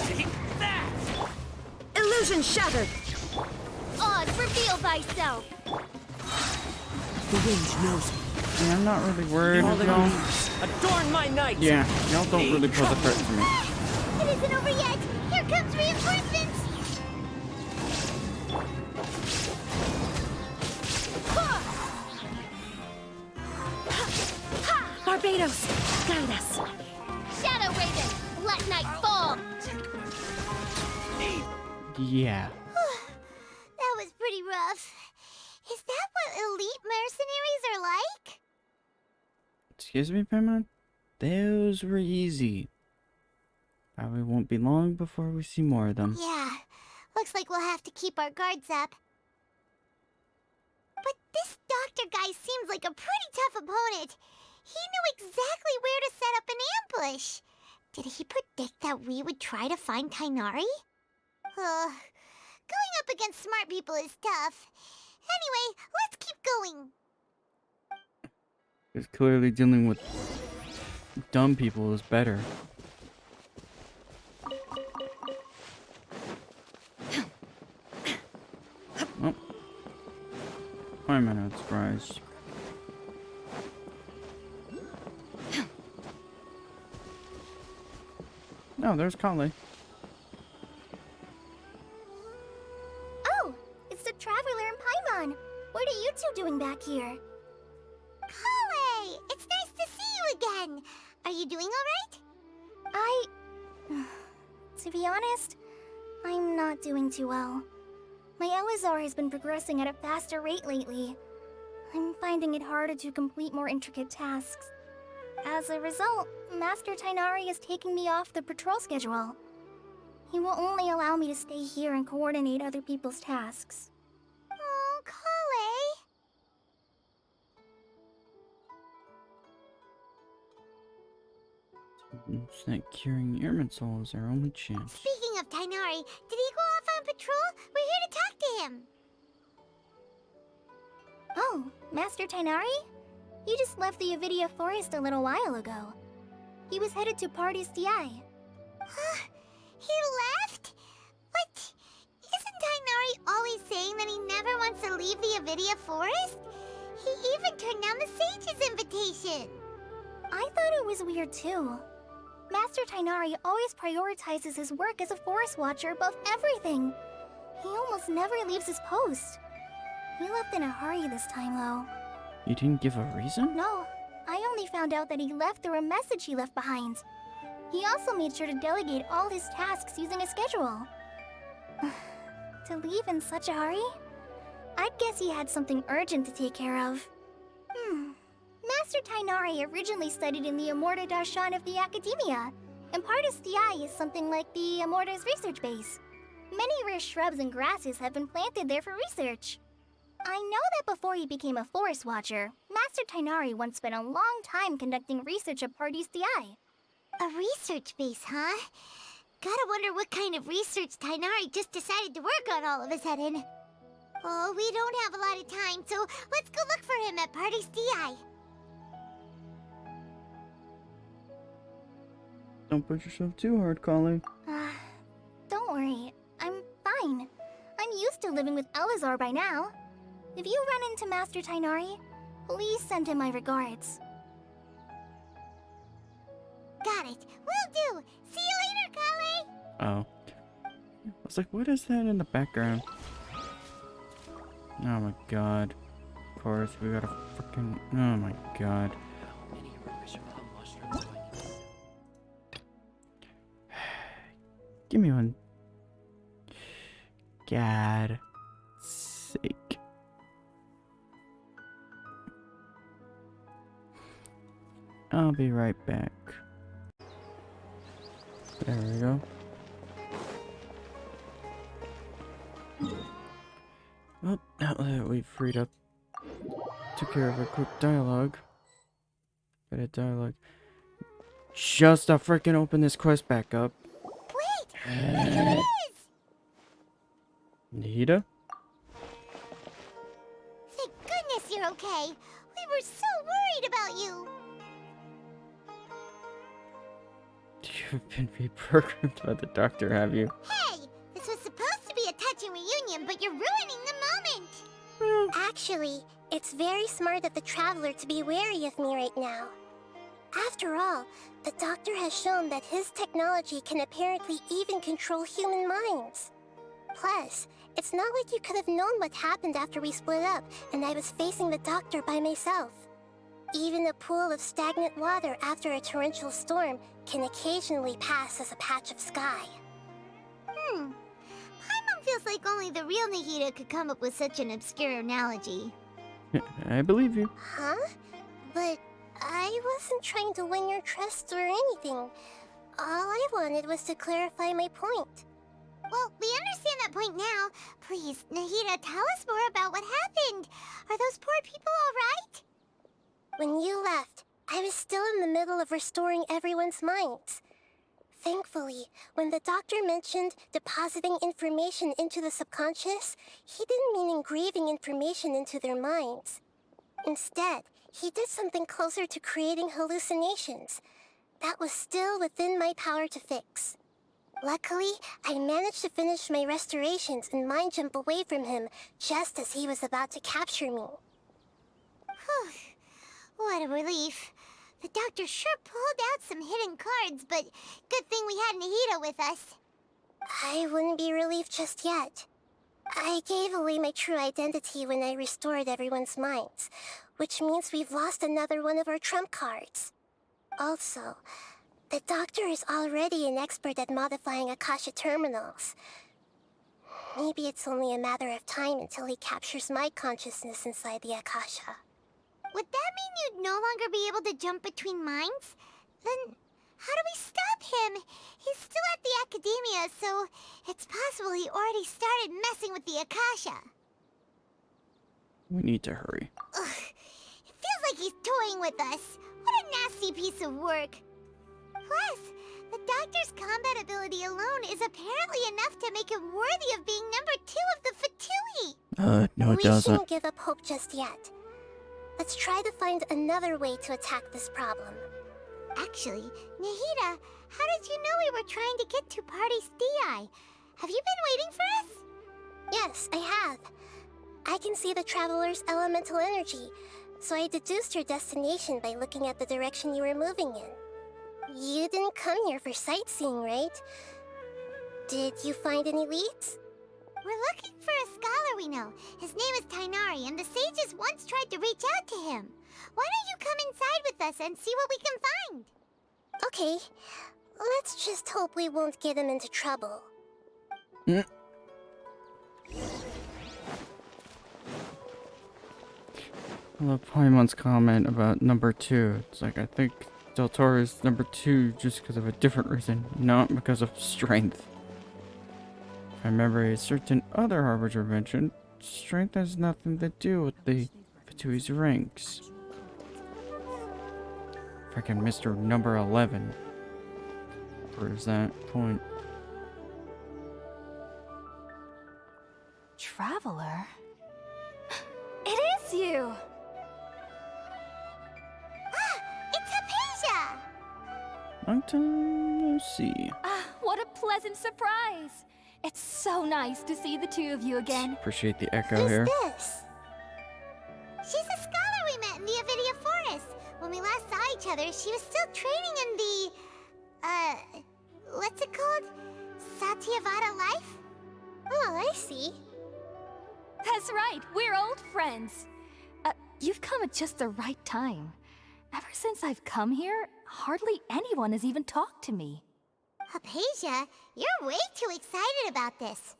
Take that! Illusion shattered. Odd, reveal thyself! The wind knows me. Yeah, I'm not really worried, All that y'all. means, adorn my night. Yeah, y'all don't really pose a threat to me. It isn't over yet! Here comes reinforcements! Barbados, guide us. Shadow Raven, let night fall! Yeah. That was pretty rough. Is that what elite mercenaries are like? Excuse me, Paimon? Those were easy. Probably won't be long before we see more of them. Yeah, looks like we'll have to keep our guards up. But this doctor guy seems like a pretty tough opponent. He knew exactly where to set up an ambush. Did he predict that we would try to find Tighnari? Going up against smart people is tough. Anyway, let's keep going. Because clearly dealing with dumb people is better. Oh. Why am I not surprised? Oh, there's Kale. Oh, it's the Traveler and Paimon. What are you two doing back here? Kale! It's nice to see you again. Are you doing alright? To be honest, I'm not doing too well. My LSR has been progressing at a faster rate lately. I'm finding it harder to complete more intricate tasks. As a result, Master Tighnari is taking me off the patrol schedule. He will only allow me to stay here and coordinate other people's tasks. Oh, Kale! It's that curing Airman Soul is our only chance. Speaking of Tighnari, did he go off on patrol? We're here to talk to him. Oh, Master Tighnari? He just left the Avidia Forest a little while ago. He was headed to Party's DI. He left? What? Isn't Tighnari always saying that he never wants to leave the Avidia Forest? He even turned down the Sage's invitation. I thought it was weird too. Master Tighnari always prioritizes his work as a forest watcher above everything. He almost never leaves his post. He left in a hurry this time, though. You didn't give a reason? No, I only found out that he left through a message he left behind. He also made sure to delegate all his tasks using a schedule. To leave in such a hurry? I'd guess he had something urgent to take care of. Master Tighnari originally studied in the Immorta Darshan of the Academia, Impartis DI is something like the Immortus research base. Many rare shrubs and grasses have been planted there for research. I know that before he became a forest watcher, Master Tainari once spent a long time conducting research at Partis DI. A research base, huh? Gotta wonder what kind of research Tainari just decided to work on all of a sudden. Oh, we don't have a lot of time, so let's go look for him at Partis DI. Don't push yourself too hard, Collie. Don't worry, I'm fine. I'm used to living with Elazar by now. If you run into Master Tainari, please send him my regards. Got it. Will do. See you later, Kale. Oh. I was like, what is that in the background? Oh my god. Of course, we gotta freaking. Oh my god. Give me one. God sake. I'll be right back. There we go. Well, now that we've freed up, took care of a quick dialogue. Bit of dialogue. Just to freaking open this quest back up. Wait! Look who it is! Nahida? Thank goodness you're okay. We were so worried about you. You've been reprogrammed by the doctor, have you? Hey! This was supposed to be a touching reunion, but you're ruining the moment! Actually, it's very smart of the Traveler to be wary of me right now. After all, the Doctor has shown that his technology can apparently even control human minds. Plus, it's not like you could have known what happened after we split up and I was facing the Doctor by myself. Even a pool of stagnant water after a torrential storm can occasionally pass as a patch of sky. Paimon feels like only the real Nahida could come up with such an obscure analogy. I believe you. Huh? But I wasn't trying to win your trust or anything. All I wanted was to clarify my point. Well, we understand that point now. Please, Nahida, tell us more about what happened. Are those poor people all right? When you left, I was still in the middle of restoring everyone's minds. Thankfully, when the doctor mentioned depositing information into the subconscious, he didn't mean engraving information into their minds. Instead, he did something closer to creating hallucinations. That was still within my power to fix. Luckily, I managed to finish my restorations and mind jump away from him just as he was about to capture me. Whew. What a relief. The doctor sure pulled out some hidden cards, but good thing we had Nahida with us. I wouldn't be relieved just yet. I gave away my true identity when I restored everyone's minds, which means we've lost another one of our trump cards. Also, the doctor is already an expert at modifying Akasha terminals. Maybe it's only a matter of time until he captures my consciousness inside the Akasha. Would that mean you'd no longer be able to jump between minds? Then how do we stop him? He's still at the Academia, so it's possible he already started messing with the Akasha. We need to hurry. Ugh. It feels like he's toying with us. What a nasty piece of work. Plus, the doctor's combat ability alone is apparently enough to make him worthy of being number 2 of the Fatui. No it We doesn't. shouldn't give up hope just yet. Let's try to find another way to attack this problem. Actually, Nahida, how did you know we were trying to get to Party's DI? Have you been waiting for us? Yes, I have. I can see the Traveler's elemental energy, so I deduced your destination by looking at the direction you were moving in. You didn't come here for sightseeing, right? Did you find any leads? We're looking for a scholar we know. His name is Tainari, and the sages once tried to reach out to him. Why don't you come inside with us and see what we can find? Okay, let's just hope we won't get him into trouble. I love Paimon's comment about number 2. It's like, I think Del Toro is number 2 just because of a different reason, not because of strength. If I remember a certain other Harbinger mentioned, strength has nothing to do with the Fatui's ranks. Freaking Mr. Number 11 proves that point. Traveler? It is you! Ah, it's Hypatia! Long time no see. Ah, what a pleasant surprise! It's so nice to see the two of you again. Appreciate the echo Who's here. this? She's a scholar we met in the Avidia Forest. When we last saw each other, she was still training in the... what's it called? Satyavada life? Oh, I see. That's right, we're old friends. You've come at just the right time. Ever since I've come here, hardly anyone has even talked to me. Hypatia, you're way too excited about this.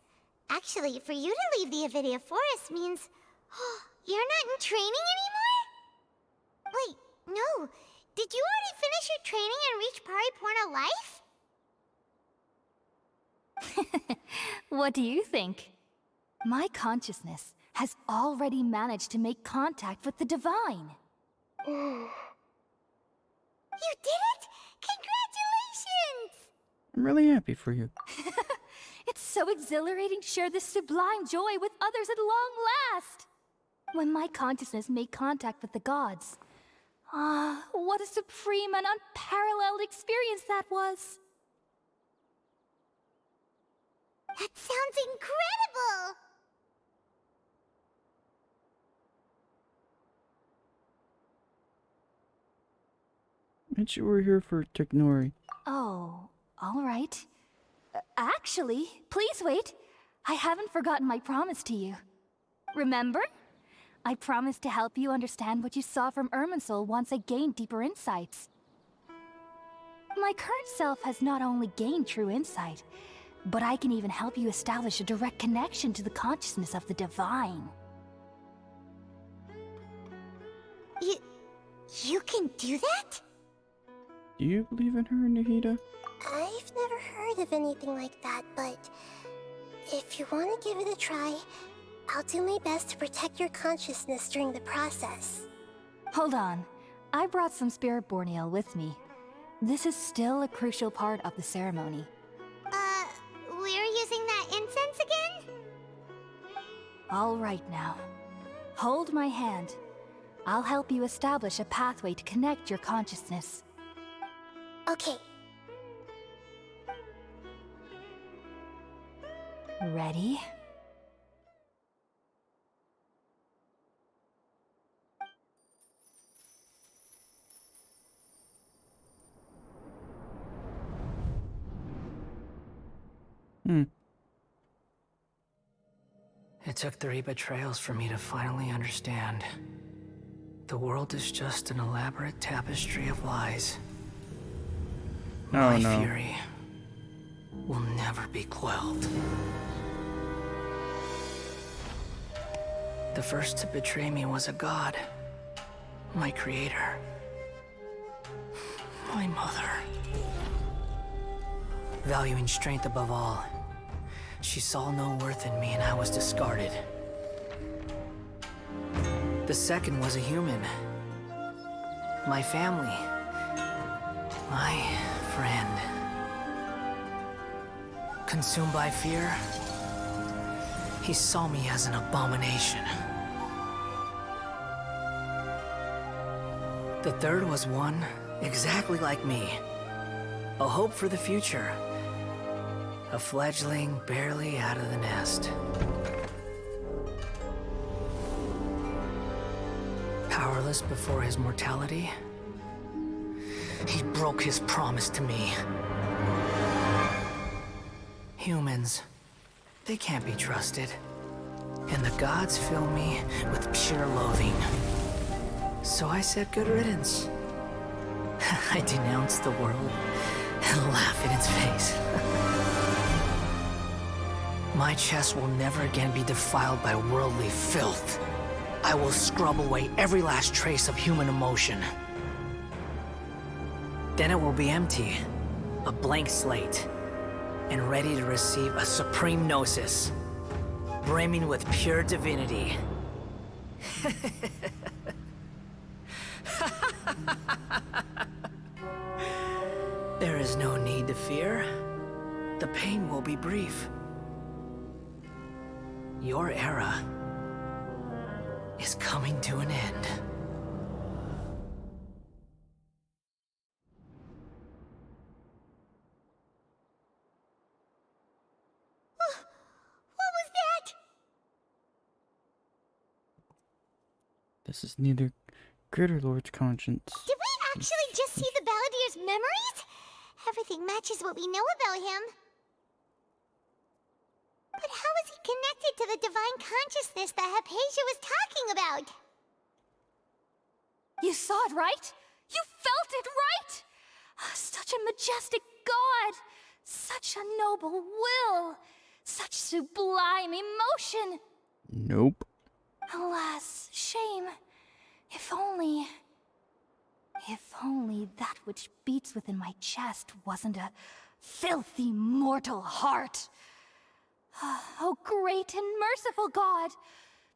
Actually, for you to leave the Avidia Forest means... you're not in training anymore? Wait, no. Did you already finish your training and reach Pariporna life? What do you think? My consciousness has already managed to make contact with the divine. You did it! Congratulations! I'm really happy for you. It's so exhilarating to share this sublime joy with others at long last. When my consciousness made contact with the gods. Ah, what a supreme and unparalleled experience that was. That sounds incredible! Bet you were here for Technori. Oh, all right. Actually, please wait. I haven't forgotten my promise to you. Remember? I promised to help you understand what you saw from Irminsul once I gained deeper insights. My current self has not only gained true insight, but I can even help you establish a direct connection to the consciousness of the divine. You can do that? Do you believe in her, Nahida? I've never heard of anything like that, but if you want to give it a try, I'll do my best to protect your consciousness during the process. Hold on. I brought some spirit borneal with me. This is still a crucial part of the ceremony. We're using that incense again? All right now. Hold my hand. I'll help you establish a pathway to connect your consciousness. Okay. Ready? It took 3 betrayals for me to finally understand. The world is just an elaborate tapestry of lies. My fury will never be quelled. The first to betray me was a god. My creator. My mother. Valuing strength above all, she saw no worth in me and I was discarded. The second was a human. My family. My friend. Consumed by fear, he saw me as an abomination. The third was one exactly like me. A hope for the future. A fledgling barely out of the nest. Powerless before his mortality, he broke his promise to me. Humans, they can't be trusted. And the gods fill me with pure loathing. So I said good riddance. I denounced the world and laugh in its face. My chest will never again be defiled by worldly filth. I will scrub away every last trace of human emotion. Then it will be empty, a blank slate, and ready to receive a supreme gnosis, brimming with pure divinity. There is no need to fear. The pain will be brief. Your era is coming to an end. What was that? This is neither Critter Lord's conscience. Did we actually just see the Balladier's memories? Everything matches what we know about him. But how is he connected to the divine consciousness that Hypatia was talking about? You saw it, right? You felt it, right? Such a majestic god! Such a noble will! Such sublime emotion! Nope. Alas, shame. If only that which beats within my chest wasn't a filthy mortal heart. Oh, great and merciful God,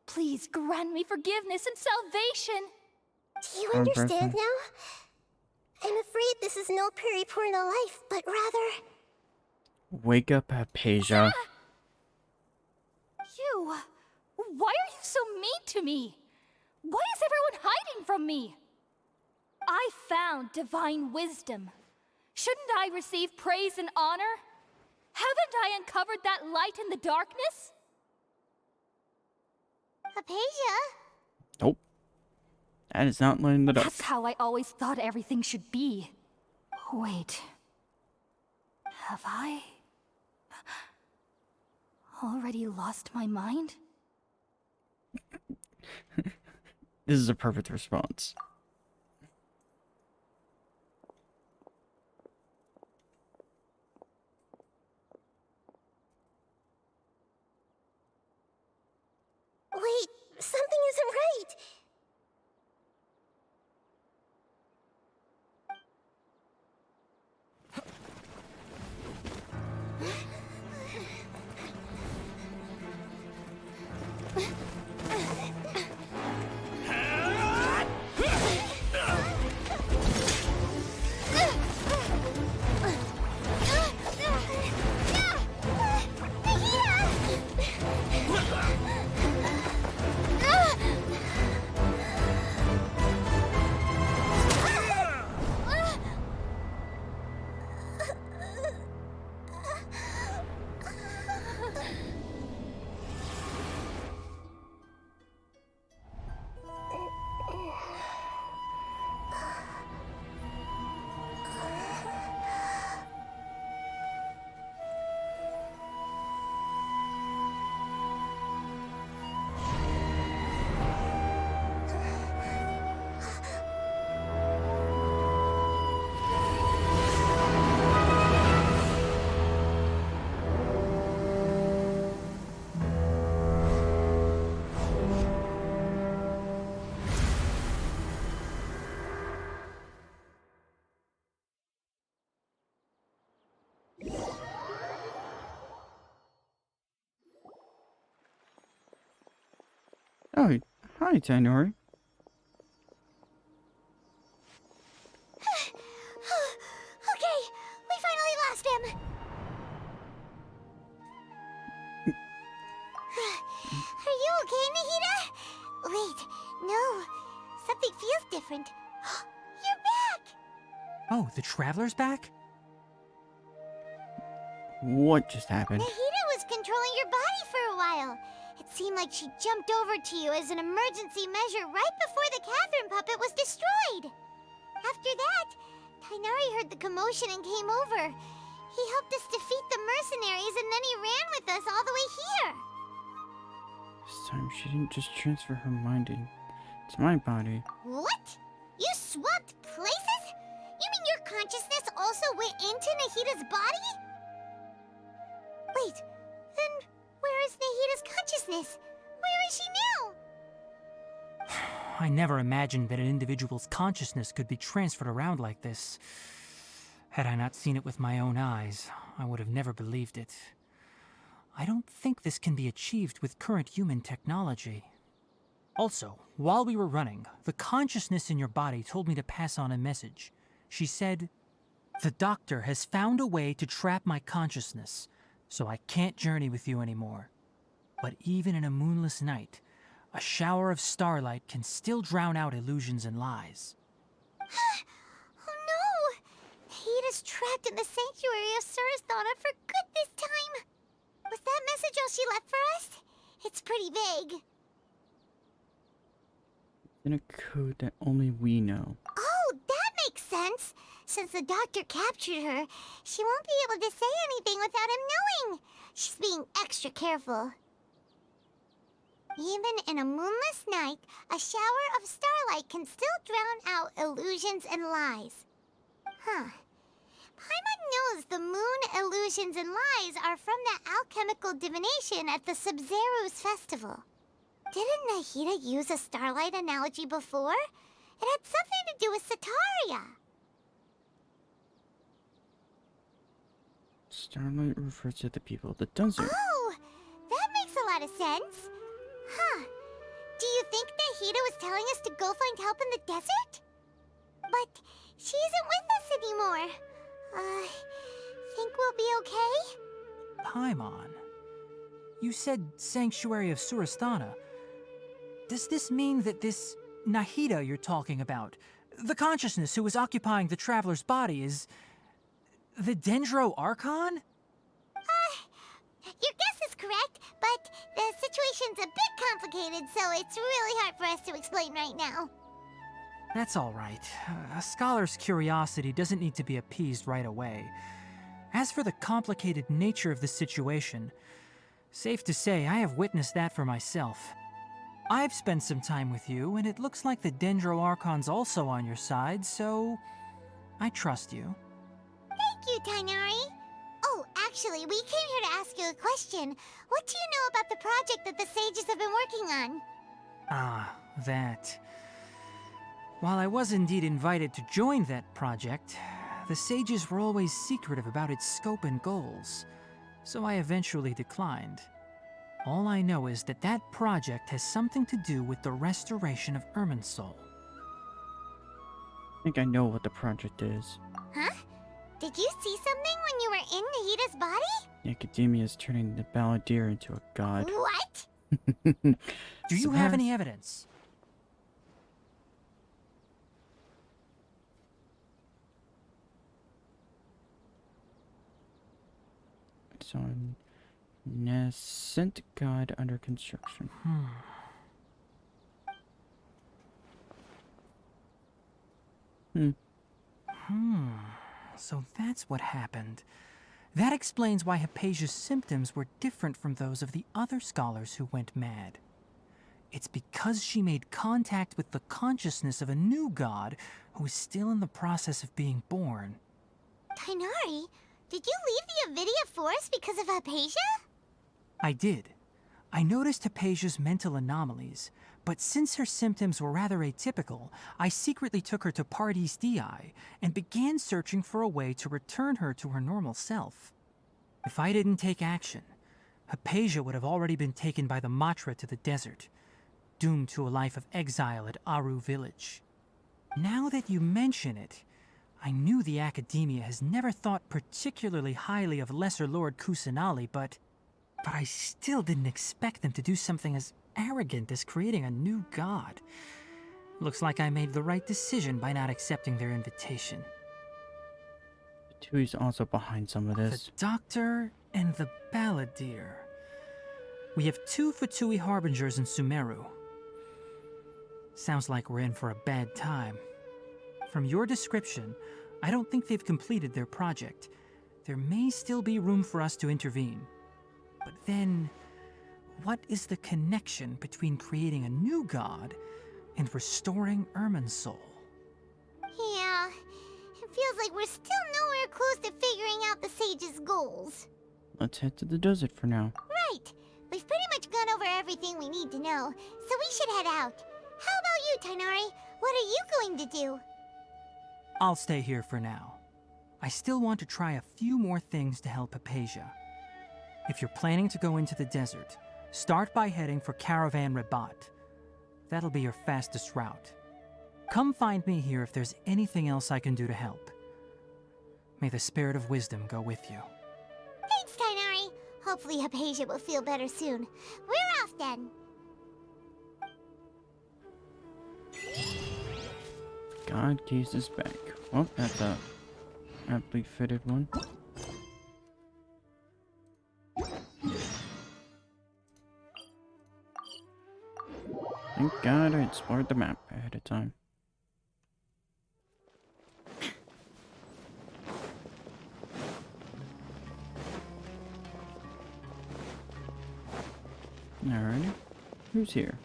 please grant me forgiveness and salvation. Do you understand now? I'm afraid this is no Puripurna life, but rather... Wake up, Hypatia. You... Why are you so mean to me? Why is everyone hiding from me? I found divine wisdom. Shouldn't I receive praise and honor? Haven't I uncovered that light in the darkness? Hypatia? Nope. That is not lighting it up. That's how I always thought everything should be. Wait. Have I... already lost my mind? This is a perfect response. Wait, something isn't right. Oh, hi, Tainori. Okay, we finally lost him. Are you okay, Nahida? Wait, no. Something feels different. You're back! Oh, the Traveler's back? What just happened? Nahida was controlling your body for a while. It seemed like she jumped over to you as an emergency measure right before the Catherine puppet was destroyed. After that, Tainari heard the commotion and came over. He helped us defeat the mercenaries and then he ran with us all the way here. This time she didn't just transfer her mind into my body. What? You swapped places? You mean your consciousness also went into Nahida's body? Wait, then where is Nahida's consciousness? Where is she now? I never imagined that an individual's consciousness could be transferred around like this. Had I not seen it with my own eyes, I would have never believed it. I don't think this can be achieved with current human technology. Also, while we were running, the consciousness in your body told me to pass on a message. She said, "The doctor has found a way to trap my consciousness, so I can't journey with you anymore. But even in a moonless night, a shower of starlight can still drown out illusions and lies." Oh no! Hida's trapped in the sanctuary of Sumeru for good this time. Was that message all she left for us? It's pretty vague. In a code that only we know. Oh, that makes sense. Since the doctor captured her, she won't be able to say anything without him knowing. She's being extra careful. Even in a moonless night, a shower of starlight can still drown out illusions and lies. Huh. Paimon knows the moon illusions and lies are from the alchemical divination at the Sumeru's festival. Didn't Nahida use a starlight analogy before? It had something to do with Sataria. Starlight refers to the people of the desert. Oh, that makes a lot of sense. Huh. Do you think Nahida was telling us to go find help in the desert? But she isn't with us anymore. Think we'll be okay? Paimon, you said Sanctuary of Surasthana. Does this mean that this Nahida you're talking about, the consciousness who is occupying the traveler's body, is the Dendro Archon? Your guess is correct, but the situation's a bit complicated, so it's really hard for us to explain right now. That's all right. A scholar's curiosity doesn't need to be appeased right away. As for the complicated nature of the situation, safe to say I have witnessed that for myself. I've spent some time with you, and it looks like the Dendro Archon's also on your side, so I trust you. Thank you, Tainari. Oh, actually, we came here to ask you a question. What do you know about the project that the sages have been working on? Ah, that. While I was indeed invited to join that project, the sages were always secretive about its scope and goals, so I eventually declined. All I know is that that project has something to do with the restoration of Irminsul. I think I know what the project is. Huh? Did you see something when you were in Nahida's body? The academia is turning the balladeer into a god. What? Do you have any evidence? It's on nascent god under construction. So that's what happened. That explains why Hypatia's symptoms were different from those of the other scholars who went mad. It's because she made contact with the consciousness of a new god who is still in the process of being born. Tainari, did you leave the Avidia Forest because of Hypatia? I did. I noticed Hypatia's mental anomalies, but since her symptoms were rather atypical, I secretly took her to Pardis Dii and began searching for a way to return her to her normal self. If I didn't take action, Hypatia would have already been taken by the Matra to the desert, doomed to a life of exile at Aru village. Now that you mention it, I knew the Academia has never thought particularly highly of Lesser Lord Kusanali, but I still didn't expect them to do something as arrogant as creating a new god. Looks like I made the right decision by not accepting their invitation. Tui's also behind some of this. The Doctor and the Balladeer. We have 2 Fatui Harbingers in Sumeru. Sounds like we're in for a bad time. From your description, I don't think they've completed their project. There may still be room for us to intervene. But then, what is the connection between creating a new god and restoring Irminsul? Yeah, it feels like we're still nowhere close to figuring out the sage's goals. Let's head to the desert for now. Right. We've pretty much gone over everything we need to know, so we should head out. How about you, Tainari? What are you going to do? I'll stay here for now. I still want to try a few more things to help Hypatia. If you're planning to go into the desert, start by heading for Caravan Rabat. That'll be your fastest route. Come find me here if there's anything else I can do to help. May the spirit of wisdom go with you. Thanks, Tighnari. Hopefully Hypatia will feel better soon. We're off then. God case is back. Oh, that's a aptly fitted one. Thank God I explored the map ahead of time. Alrighty. Who's here?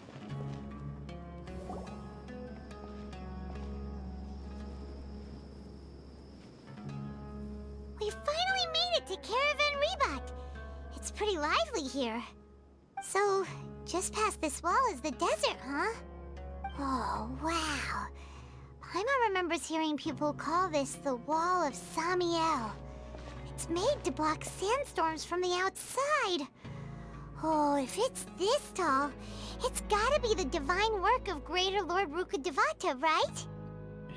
We finally made it to Caravan Rabat. It's pretty lively here. So, just past this wall is the desert, huh? Oh, wow. Paimon remembers hearing people call this the Wall of Samiel. It's made to block sandstorms from the outside. Oh, if it's this tall, it's gotta be the divine work of Greater Lord Rukkhadevata, right?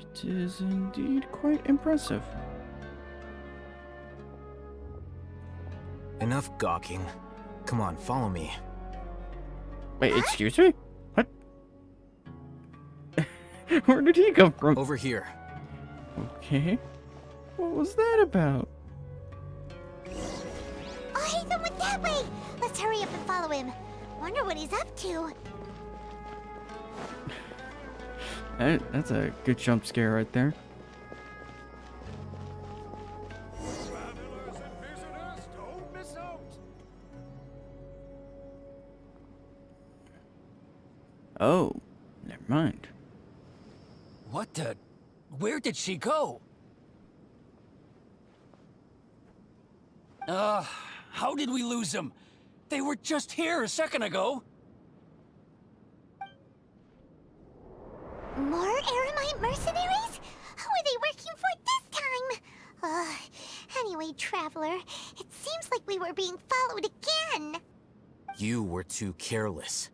It is indeed quite impressive. Enough gawking. Come on, follow me. Wait, excuse me? What? Where did he come from? Over here. Okay. What was that about? Oh, Haytham went that way! Let's hurry up and follow him. Wonder what he's up to. That's a good jump scare right there. Travelers and visitors, don't miss out. Oh, never mind. What the? Where did she go? How did we lose them? They were just here a second ago. More Eremite mercenaries? Who are they working for this time? Anyway, Traveler, it seems like we were being followed again. You were too careless.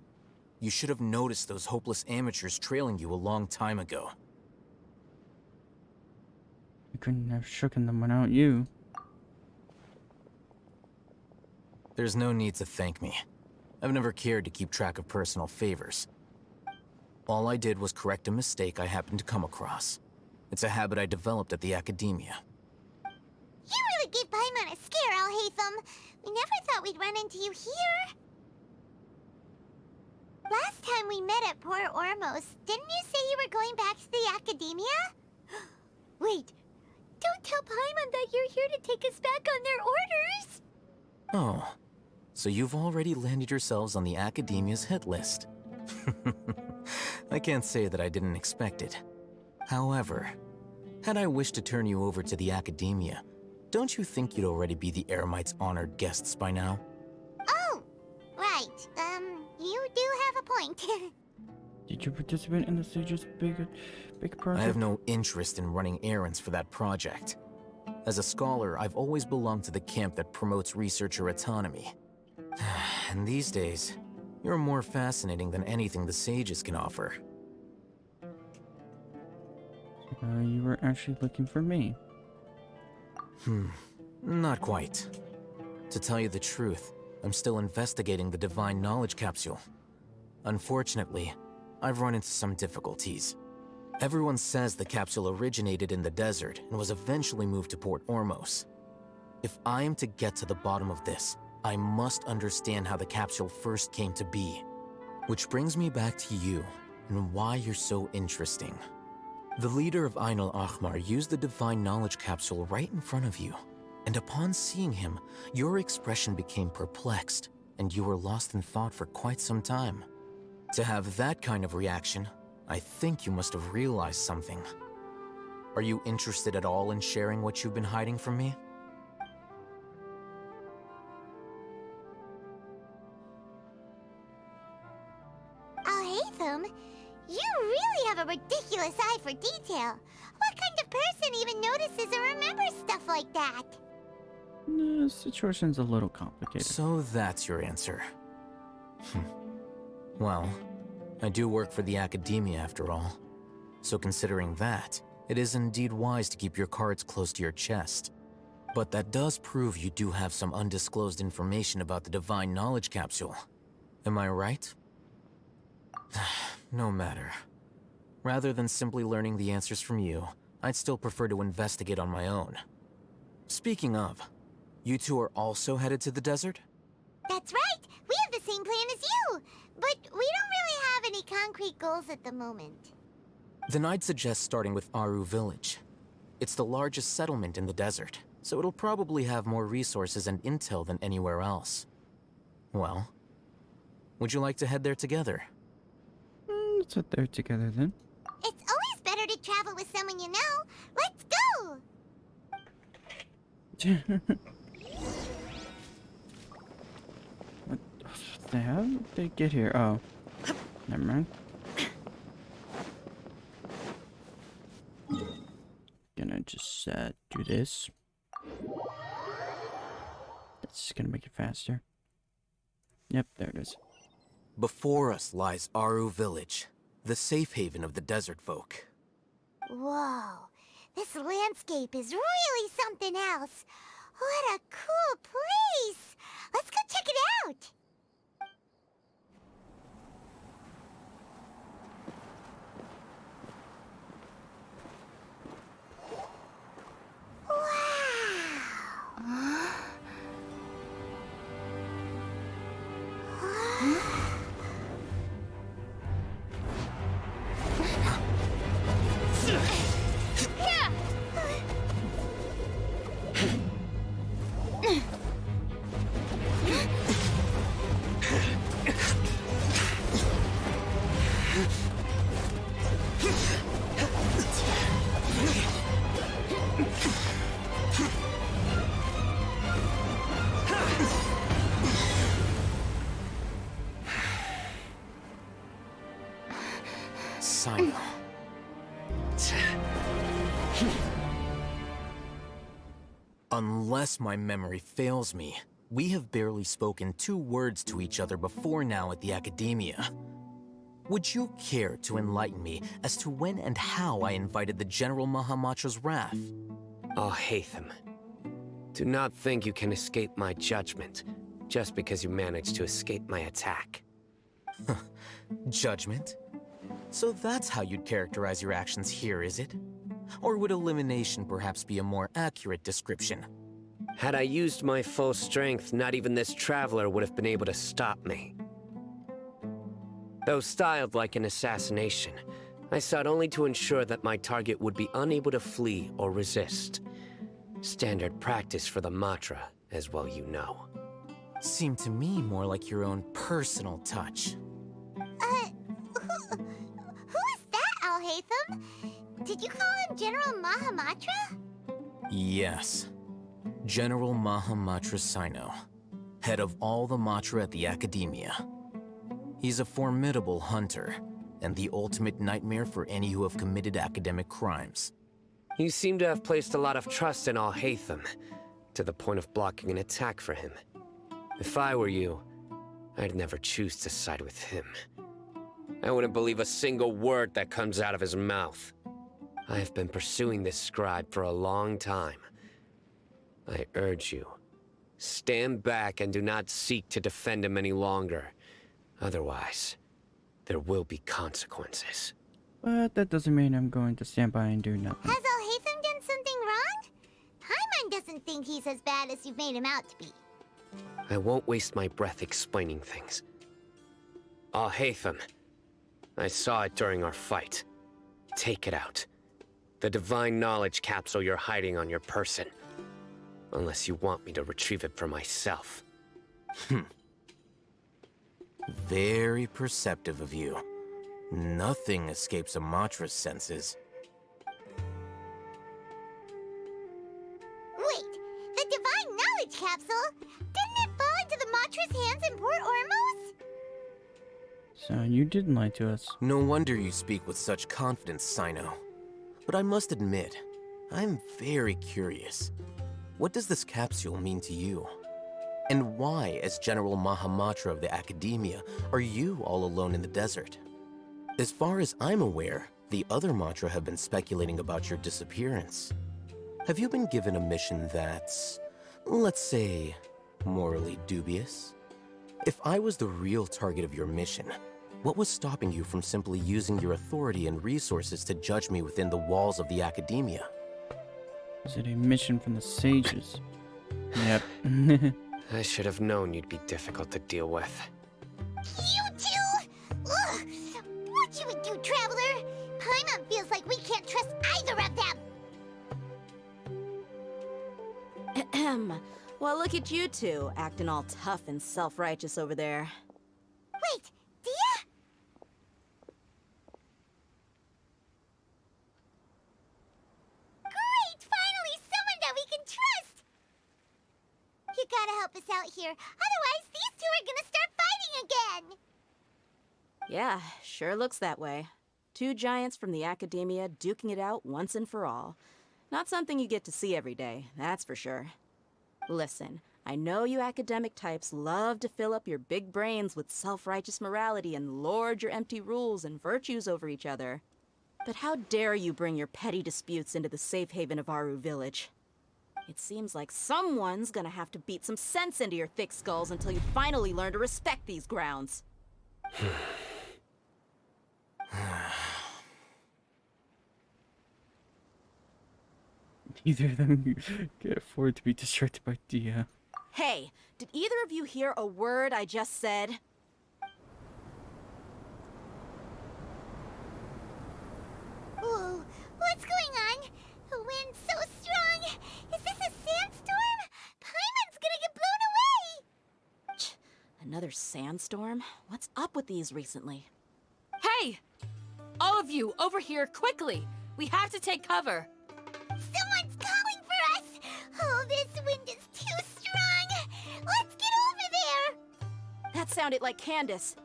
You should have noticed those hopeless amateurs trailing you a long time ago. You couldn't have shooken them without you. There's no need to thank me. I've never cared to keep track of personal favors. All I did was correct a mistake I happened to come across. It's a habit I developed at the academia. You really gave Paimon a scare, Al-Haytham. We never thought we'd run into you here. Last time we met at Port Ormos, didn't you say you were going back to the academia? Wait, don't tell Paimon that you're here to take us back on their orders! Oh, so you've already landed yourselves on the academia's hit list. I can't say that I didn't expect it. However, had I wished to turn you over to the academia, don't you think you'd already be the Eremites' honored guests by now? Oh, right. You do have a point. Did you participate in the Sage's big project? I have no interest in running errands for that project. As a scholar, I've always belonged to the camp that promotes researcher autonomy. And these days, you're more fascinating than anything the Sages can offer. You were actually looking for me. Not quite. To tell you the truth, I'm still investigating the Divine Knowledge Capsule. Unfortunately, I've run into some difficulties. Everyone says the capsule originated in the desert and was eventually moved to Port Ormos. If I am to get to the bottom of this, I must understand how the capsule first came to be. Which brings me back to you and why you're so interesting. The leader of Ain al-Ahmar used the Divine Knowledge Capsule right in front of you, and upon seeing him, your expression became perplexed, and you were lost in thought for quite some time. To have that kind of reaction, I think you must have realized something. Are you interested at all in sharing what you've been hiding from me? Al-Haytham, you really have a ridiculous eye for detail. What kind of person even notices or remembers stuff like that. The situation's a little complicated. So that's your answer. Well, I do work for the academia after all. So considering that, it is indeed wise to keep your cards close to your chest. But that does prove you do have some undisclosed information about the Divine Knowledge Capsule. Am I right? No matter. Rather than simply learning the answers from you, I'd still prefer to investigate on my own. Speaking of, you two are also headed to the desert? That's right! We have the same plan as you! But we don't really have any concrete goals at the moment. Then I'd suggest starting with Aru Village. It's the largest settlement in the desert, so it'll probably have more resources and intel than anywhere else. Well, would you like to head there together? Let's head there together then. It's always better to travel with someone you know. Let's go! What the hell did they get here? Oh, never mind. Gonna just do this. That's just gonna make it faster. Yep, there it is. Before us lies Aru Village, the safe haven of the desert folk. Whoa, this landscape is really something else. What a cool place! Let's go check it out! Simon. Unless my memory fails me, we have barely spoken 2 words to each other before now at the Academia. Would you care to enlighten me as to when and how I invited the General Mahamatra's wrath? Oh, Hatham. Do not think you can escape my judgment, just because you managed to escape my attack. Judgment? So that's how you'd characterize your actions here, is it? Or would elimination perhaps be a more accurate description? Had I used my full strength, not even this traveler would have been able to stop me. Though styled like an assassination, I sought only to ensure that my target would be unable to flee or resist. Standard practice for the Matra, as well you know. Seemed to me more like your own personal touch. Who is that, Al-Hatham? Did you call him General Mahamatra? Yes. General Mahamatra Sino, head of all the Matra at the Academia. He's a formidable hunter, and the ultimate nightmare for any who have committed academic crimes. You seem to have placed a lot of trust in Al-Hatham, to the point of blocking an attack for him. If I were you, I'd never choose to side with him. I wouldn't believe a single word that comes out of his mouth. I have been pursuing this scribe for a long time. I urge you, stand back and do not seek to defend him any longer. Otherwise, there will be consequences. But that doesn't mean I'm going to stand by and do nothing. Has Al-Hatham done something wrong? Paimon doesn't think he's as bad as you've made him out to be. I won't waste my breath explaining things. Al-Hatham, I saw it during our fight. Take it out. The Divine Knowledge Capsule you're hiding on your person. Unless you want me to retrieve it for myself. Very perceptive of you. Nothing escapes a Matra's senses. Wait, the Divine Knowledge Capsule? Didn't it fall into the Matra's hands in Port Ormos? So you didn't lie to us. No wonder you speak with such confidence, Sino. But I must admit, I'm very curious. What does this capsule mean to you? And why, as General Mahamatra of the Academia, are you all alone in the desert? As far as I'm aware, the other Matra have been speculating about your disappearance. Have you been given a mission that's, let's say, morally dubious? If I was the real target of your mission, what was stopping you from simply using your authority and resources to judge me within the walls of the Academia? Is it a mission from the sages? Yep. I should have known you'd be difficult to deal with. You two? Ugh! What you would do, Traveler? Paimon feels like we can't trust either of them. Ahem. Well, look at you two, acting all tough and self-righteous over there. Wait, Dia? Great! Finally, someone that we can trust! You gotta help us out here. Otherwise, these two are gonna start fighting again! Yeah, sure looks that way. Two giants from the Academia duking it out once and for all. Not something you get to see every day, that's for sure. Listen, I know you academic types love to fill up your big brains with self-righteous morality and lord your empty rules and virtues over each other. But how dare you bring your petty disputes into the safe haven of Aru Village? It seems like someone's gonna have to beat some sense into your thick skulls until you finally learn to respect these grounds. Neither of them can afford to be distracted by Dia. Hey, did either of you hear a word I just said? Whoa, what's going on? The wind's so strong! Is this a sandstorm? Paimon's gonna get blown away! Another sandstorm? What's up with these recently? Hey! All of you, over here, quickly! We have to take cover! Someone's calling for us! Oh, this wind is too strong! Let's get over there! That sounded like Candace.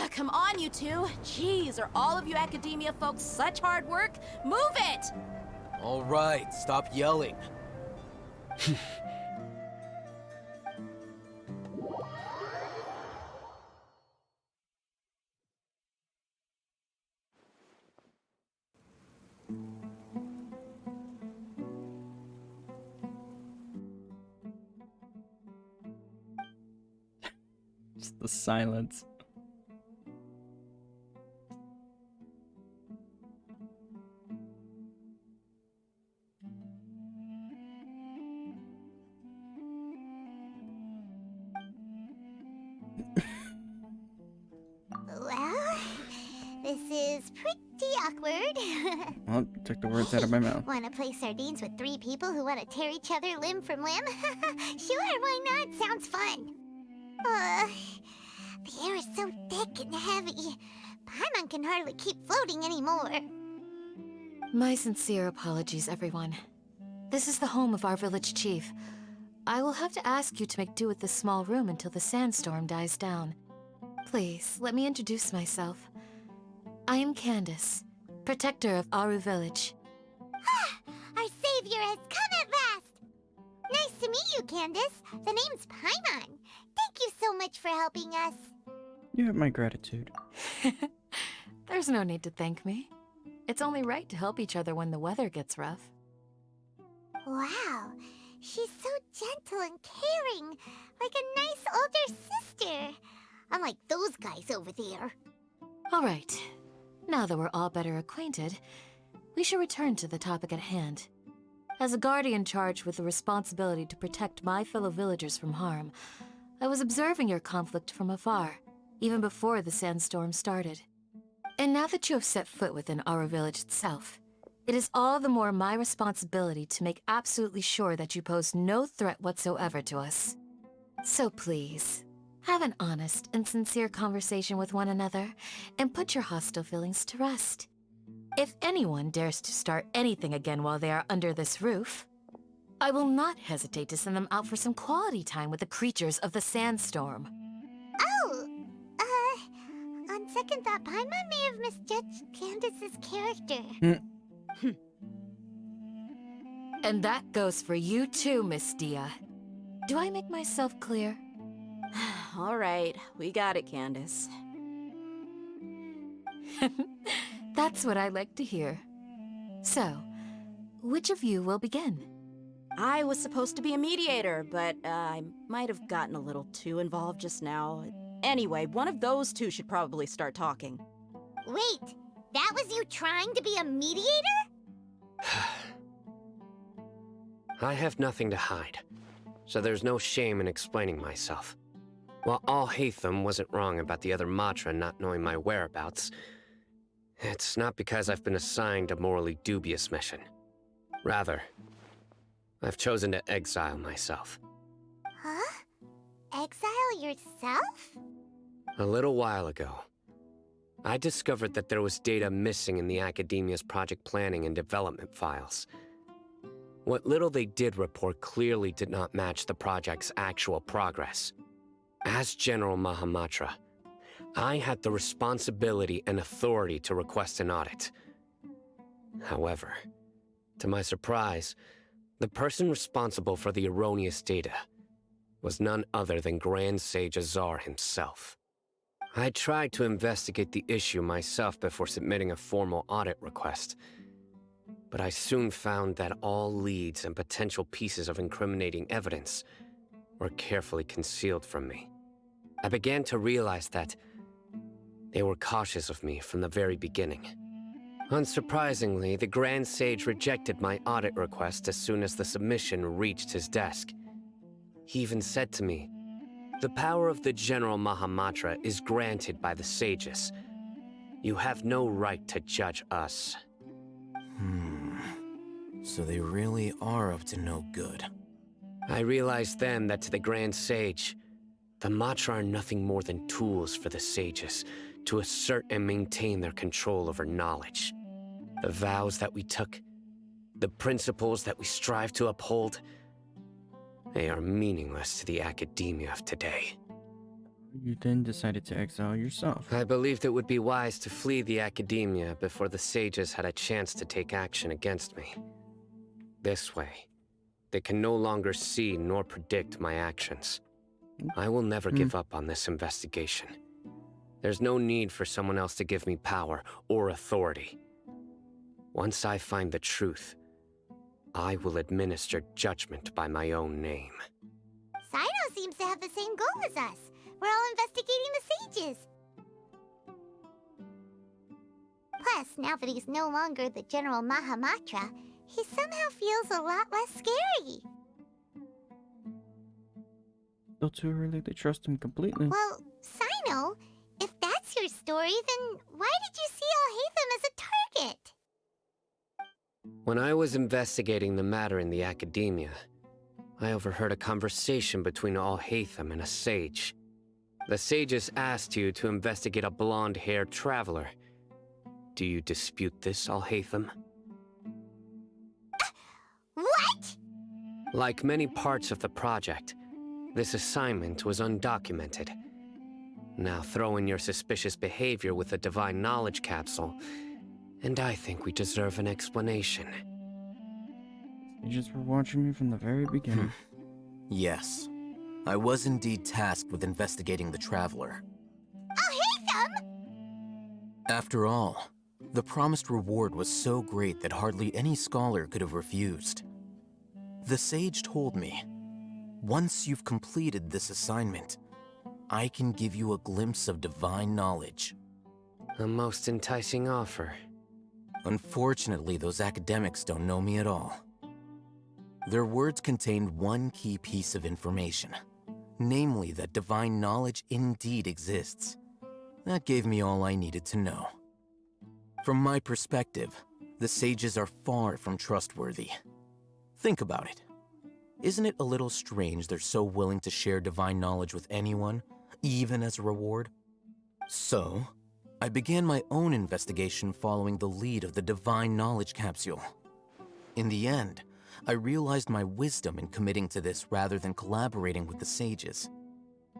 Come on, you two. Jeez, are all of you Academia folks such hard work? Move it! All right, stop yelling. Just the silence. Well, this is pretty awkward. Well, took the words out of my mouth. Want to play sardines with three people who want to tear each other limb from limb? Sure, why not? Sounds fun. The air is so thick and heavy. Paimon can hardly keep floating anymore. My sincere apologies, everyone. This is the home of our village chief. I will have to ask you to make do with this small room until the sandstorm dies down. Please, let me introduce myself. I am Candace, protector of Aru Village. Our savior has come at last! Nice to meet you, Candace. The name's Paimon. Thank you so much for helping us. You have my gratitude. There's no need to thank me. It's only right to help each other when the weather gets rough. Wow, she's so gentle and caring, like a nice older sister. Unlike those guys over there. All right. Now that we're all better acquainted, we should return to the topic at hand. As a guardian charged with the responsibility to protect my fellow villagers from harm, I was observing your conflict from afar, even before the sandstorm started. And now that you have set foot within our village itself, it is all the more my responsibility to make absolutely sure that you pose no threat whatsoever to us. So please, have an honest and sincere conversation with one another, and put your hostile feelings to rest. If anyone dares to start anything again while they are under this roof, I will not hesitate to send them out for some quality time with the creatures of the sandstorm. Oh, on second thought, Paimon may have misjudged Candace's character. And that goes for you too, Miss Dia. Do I make myself clear? All right, we got it, Candace. That's what I like to hear. So, which of you will begin? I was supposed to be a mediator, but I might have gotten a little too involved just now. Anyway, one of those two should probably start talking. Wait, that was you trying to be a mediator? I have nothing to hide, so there's no shame in explaining myself. While Alhaitham wasn't wrong about the other Matra not knowing my whereabouts, it's not because I've been assigned a morally dubious mission. Rather, I've chosen to exile myself. Huh? Exile yourself? A little while ago, I discovered that there was data missing in the Academia's project planning and development files. What little they did report clearly did not match the project's actual progress. As General Mahamatra, I had the responsibility and authority to request an audit. However, to my surprise, the person responsible for the erroneous data was none other than Grand Sage Azar himself. I tried to investigate the issue myself before submitting a formal audit request, but I soon found that all leads and potential pieces of incriminating evidence were carefully concealed from me. I began to realize that they were cautious of me from the very beginning. Unsurprisingly, the Grand Sage rejected my audit request as soon as the submission reached his desk. He even said to me, "The power of the General Mahamatra is granted by the sages. You have no right to judge us." So they really are up to no good. I realized then that to the Grand Sage, the Matra are nothing more than tools for the sages to assert and maintain their control over knowledge. The vows that we took, the principles that we strive to uphold, they are meaningless to the academia of today. You then decided to exile yourself. I believed it would be wise to flee the academia before the sages had a chance to take action against me. This way, they can no longer see nor predict my actions. I will never give up on this investigation. There's no need for someone else to give me power or authority. Once I find the truth, I will administer judgment by my own name. Sino seems to have the same goal as us. We're all investigating the sages. Plus, now that he's no longer the General Mahamatra, he somehow feels a lot less scary. Still too early to trust him completely. Well, Sino, if that's your story, then why did you see Alhaitham as a target? When I was investigating the matter in the academia, I overheard a conversation between Alhaitham and a sage. The sages asked you to investigate a blonde-haired traveler. Do you dispute this, Alhaitham? What? Like many parts of the project, this assignment was undocumented. Now throw in your suspicious behavior with the Divine Knowledge Capsule, and I think we deserve an explanation. You just were watching me from the very beginning. Yes. I was indeed tasked with investigating the Traveler. Alhaitham! After all, the promised reward was so great that hardly any scholar could have refused. The sage told me, once you've completed this assignment, I can give you a glimpse of divine knowledge. A most enticing offer. Unfortunately, those academics don't know me at all. Their words contained one key piece of information, namely that divine knowledge indeed exists. That gave me all I needed to know. From my perspective, the sages are far from trustworthy. Think about it. Isn't it a little strange they're so willing to share divine knowledge with anyone, even as a reward? So, I began my own investigation following the lead of the Divine Knowledge Capsule. In the end, I realized my wisdom in committing to this rather than collaborating with the sages.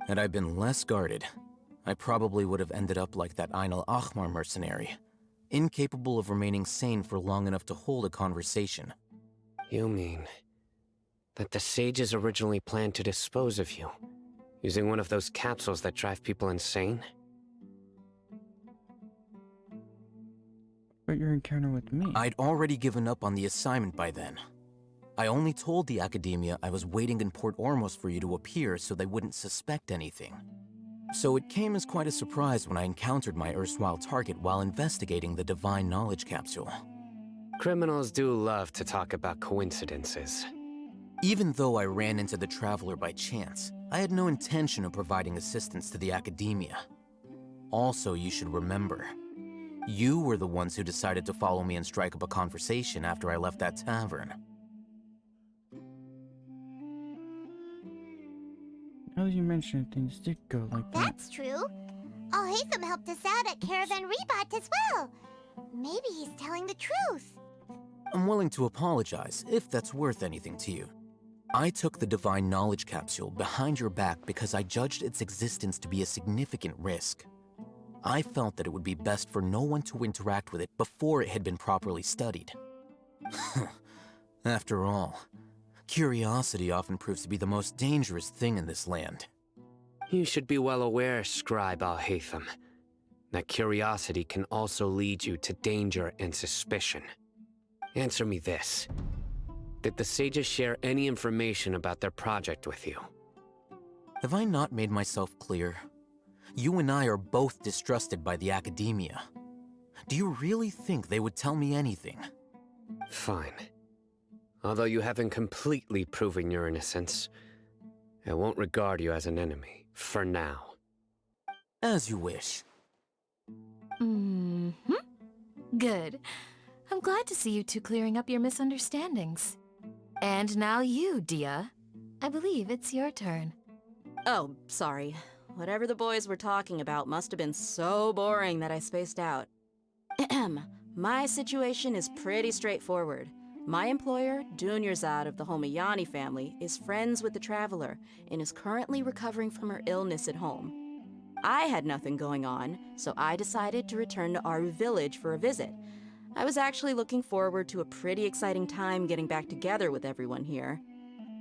Had I been less guarded, I probably would have ended up like that Ain al-Ahmar mercenary, incapable of remaining sane for long enough to hold a conversation. You mean that the sages originally planned to dispose of you, using one of those capsules that drive people insane? But your encounter with me. I'd already given up on the assignment by then. I only told the Academia I was waiting in Port Ormos for you to appear so they wouldn't suspect anything. So it came as quite a surprise when I encountered my erstwhile target while investigating the Divine Knowledge Capsule. Criminals do love to talk about coincidences. Even though I ran into the Traveler by chance, I had no intention of providing assistance to the Academia. Also, you should remember, you were the ones who decided to follow me and strike up a conversation after I left that tavern. Now that you mention it, things did go like that. That's true. Alhaitham helped us out at Caravan Rebat as well. Maybe he's telling the truth. I'm willing to apologize, if that's worth anything to you. I took the Divine Knowledge Capsule behind your back because I judged its existence to be a significant risk. I felt that it would be best for no one to interact with it before it had been properly studied. After all, curiosity often proves to be the most dangerous thing in this land. You should be well aware, Scribe Alhaitham, that curiosity can also lead you to danger and suspicion. Answer me this. Did the sages share any information about their project with you? Have I not made myself clear? You and I are both distrusted by the Academia. Do you really think they would tell me anything? Fine. Although you haven't completely proven your innocence, I won't regard you as an enemy, for now. As you wish. Good. I'm glad to see you two clearing up your misunderstandings. And now you, Dia. I believe it's your turn. Oh, sorry. Whatever the boys were talking about must have been so boring that I spaced out. My situation is pretty straightforward. My employer, Dunyarzad of the Homayani family, is friends with the Traveler and is currently recovering from her illness at home. I had nothing going on, so I decided to return to Aru village for a visit. I was actually looking forward to a pretty exciting time getting back together with everyone here.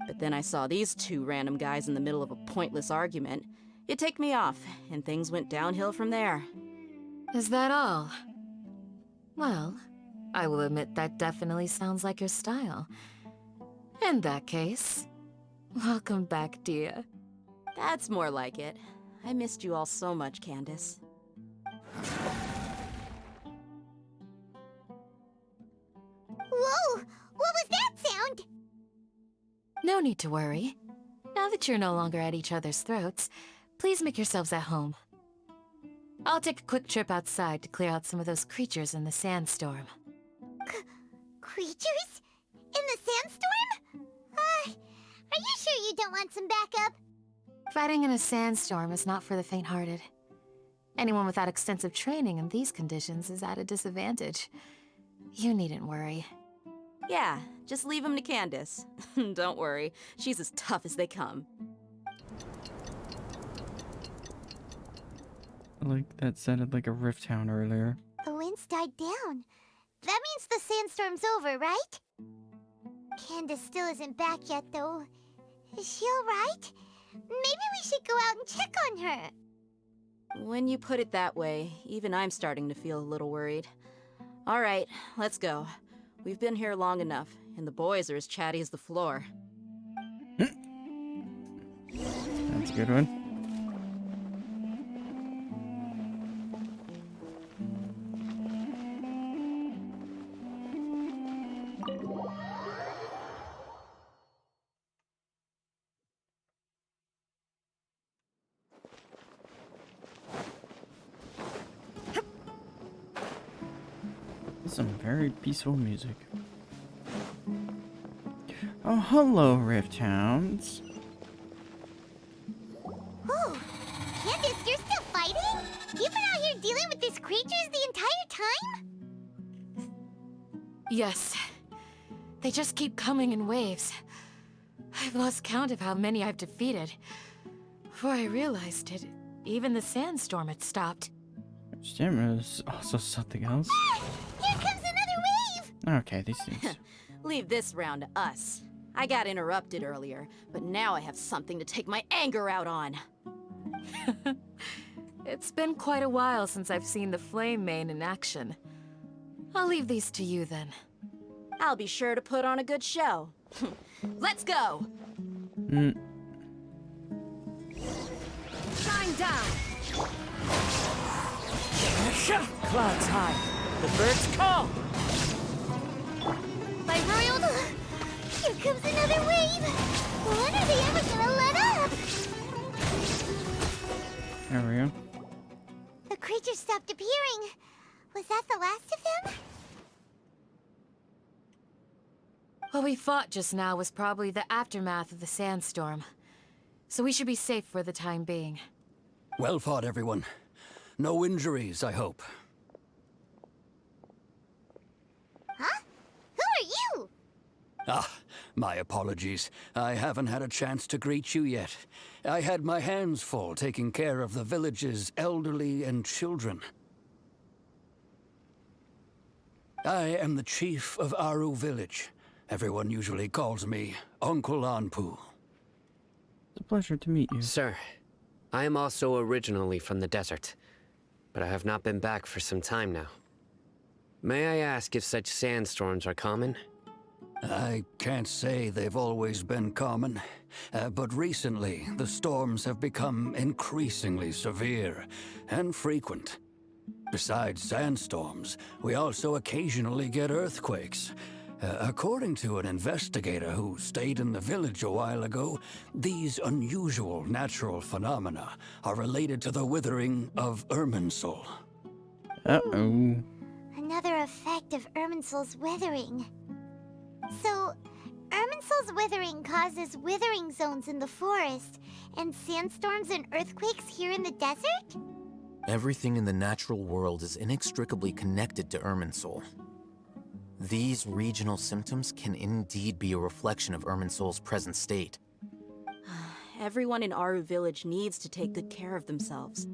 But then I saw these two random guys in the middle of a pointless argument. It ticked me off, and things went downhill from there. Is that all? Well, I will admit that definitely sounds like your style. In that case, welcome back, Dia. That's more like it. I missed you all so much, Candace. Whoa! What was that sound? No need to worry. Now that you're no longer at each other's throats, please make yourselves at home. I'll take a quick trip outside to clear out some of those creatures in the sandstorm. Creatures? In the sandstorm? Are you sure you don't want some backup? Fighting in a sandstorm is not for the faint-hearted. Anyone without extensive training in these conditions is at a disadvantage. You needn't worry. Yeah, just leave him to Candace. Don't worry, she's as tough as they come. Like, that sounded like a rift town earlier. The winds died down. That means the sandstorm's over, right? Candace still isn't back yet, though. Is she alright? Maybe we should go out and check on her. When you put it that way, even I'm starting to feel a little worried. Alright, let's go. We've been here long enough, and the boys are as chatty as the floor. That's a good one. Some very peaceful music. Oh, hello, Rift Hounds. Oh, Candace, you're still fighting? You've been out here dealing with these creatures the entire time? Yes. They just keep coming in waves. I've lost count of how many I've defeated. Before I realized it, even the sandstorm had stopped. Stamina is also something else. Here comes another wave! Okay, these things. leave this round to us. I got interrupted earlier, but now I have something to take my anger out on. It's been quite a while since I've seen the Flame Main in action. I'll leave these to you then. I'll be sure to put on a good show. Let's go! Shine down! Clouds high. The birds call! My royal... Here comes another wave! When are they ever gonna let up? There we go. The creatures stopped appearing. Was that the last of them? What we fought just now was probably the aftermath of the sandstorm. So we should be safe for the time being. Well fought, everyone. No injuries, I hope. Huh? Who are you? Ah, my apologies. I haven't had a chance to greet you yet. I had my hands full taking care of the village's elderly and children. I am the chief of Aru Village. Everyone usually calls me Uncle Anpu. It's a pleasure to meet you. Sir, I am also originally from the desert, but I have not been back for some time now. May I ask if such sandstorms are common? I can't say they've always been common, but recently the storms have become increasingly severe and frequent. Besides sandstorms, we also occasionally get earthquakes. According to an investigator who stayed in the village a while ago, these unusual natural phenomena are related to the withering of Irminsul. Uh-oh. Another effect of Irminsul's withering. So, Irminsul's withering causes withering zones in the forest, and sandstorms and earthquakes here in the desert? Everything in the natural world is inextricably connected to Irminsul. These regional symptoms can indeed be a reflection of Irminsul's present state. Everyone in Aru Village needs to take good care of themselves.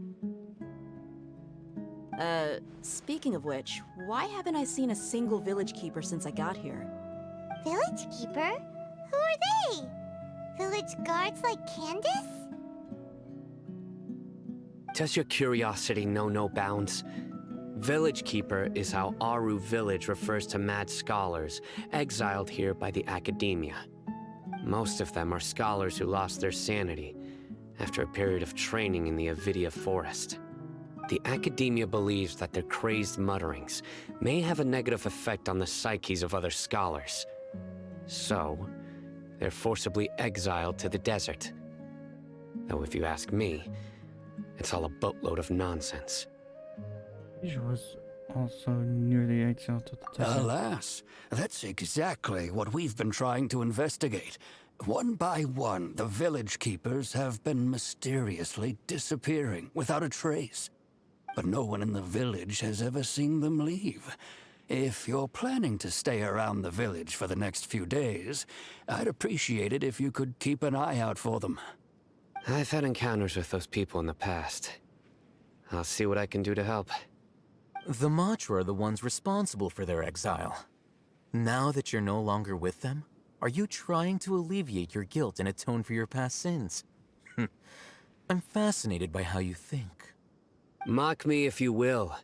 Speaking of which, why haven't I seen a single village keeper since I got here? Village keeper? Who are they? Village guards like Candace? Does your curiosity know no bounds? Village Keeper is how Aru Village refers to mad scholars exiled here by the Academia. Most of them are scholars who lost their sanity after a period of training in the Avidia Forest. The Academia believes that their crazed mutterings may have a negative effect on the psyches of other scholars. So, they're forcibly exiled to the desert. Though if you ask me, it's all a boatload of nonsense. He was also nearly exiled to the desert. Alas, that's exactly what we've been trying to investigate. One by one, the village keepers have been mysteriously disappearing without a trace. But no one in the village has ever seen them leave. If you're planning to stay around the village for the next few days, I'd appreciate it if you could keep an eye out for them. I've had encounters with those people in the past. I'll see what I can do to help. The Matra are the ones responsible for their exile. Now that you're no longer with them, are you trying to alleviate your guilt and atone for your past sins? I'm fascinated by how you think. Mock me if you will,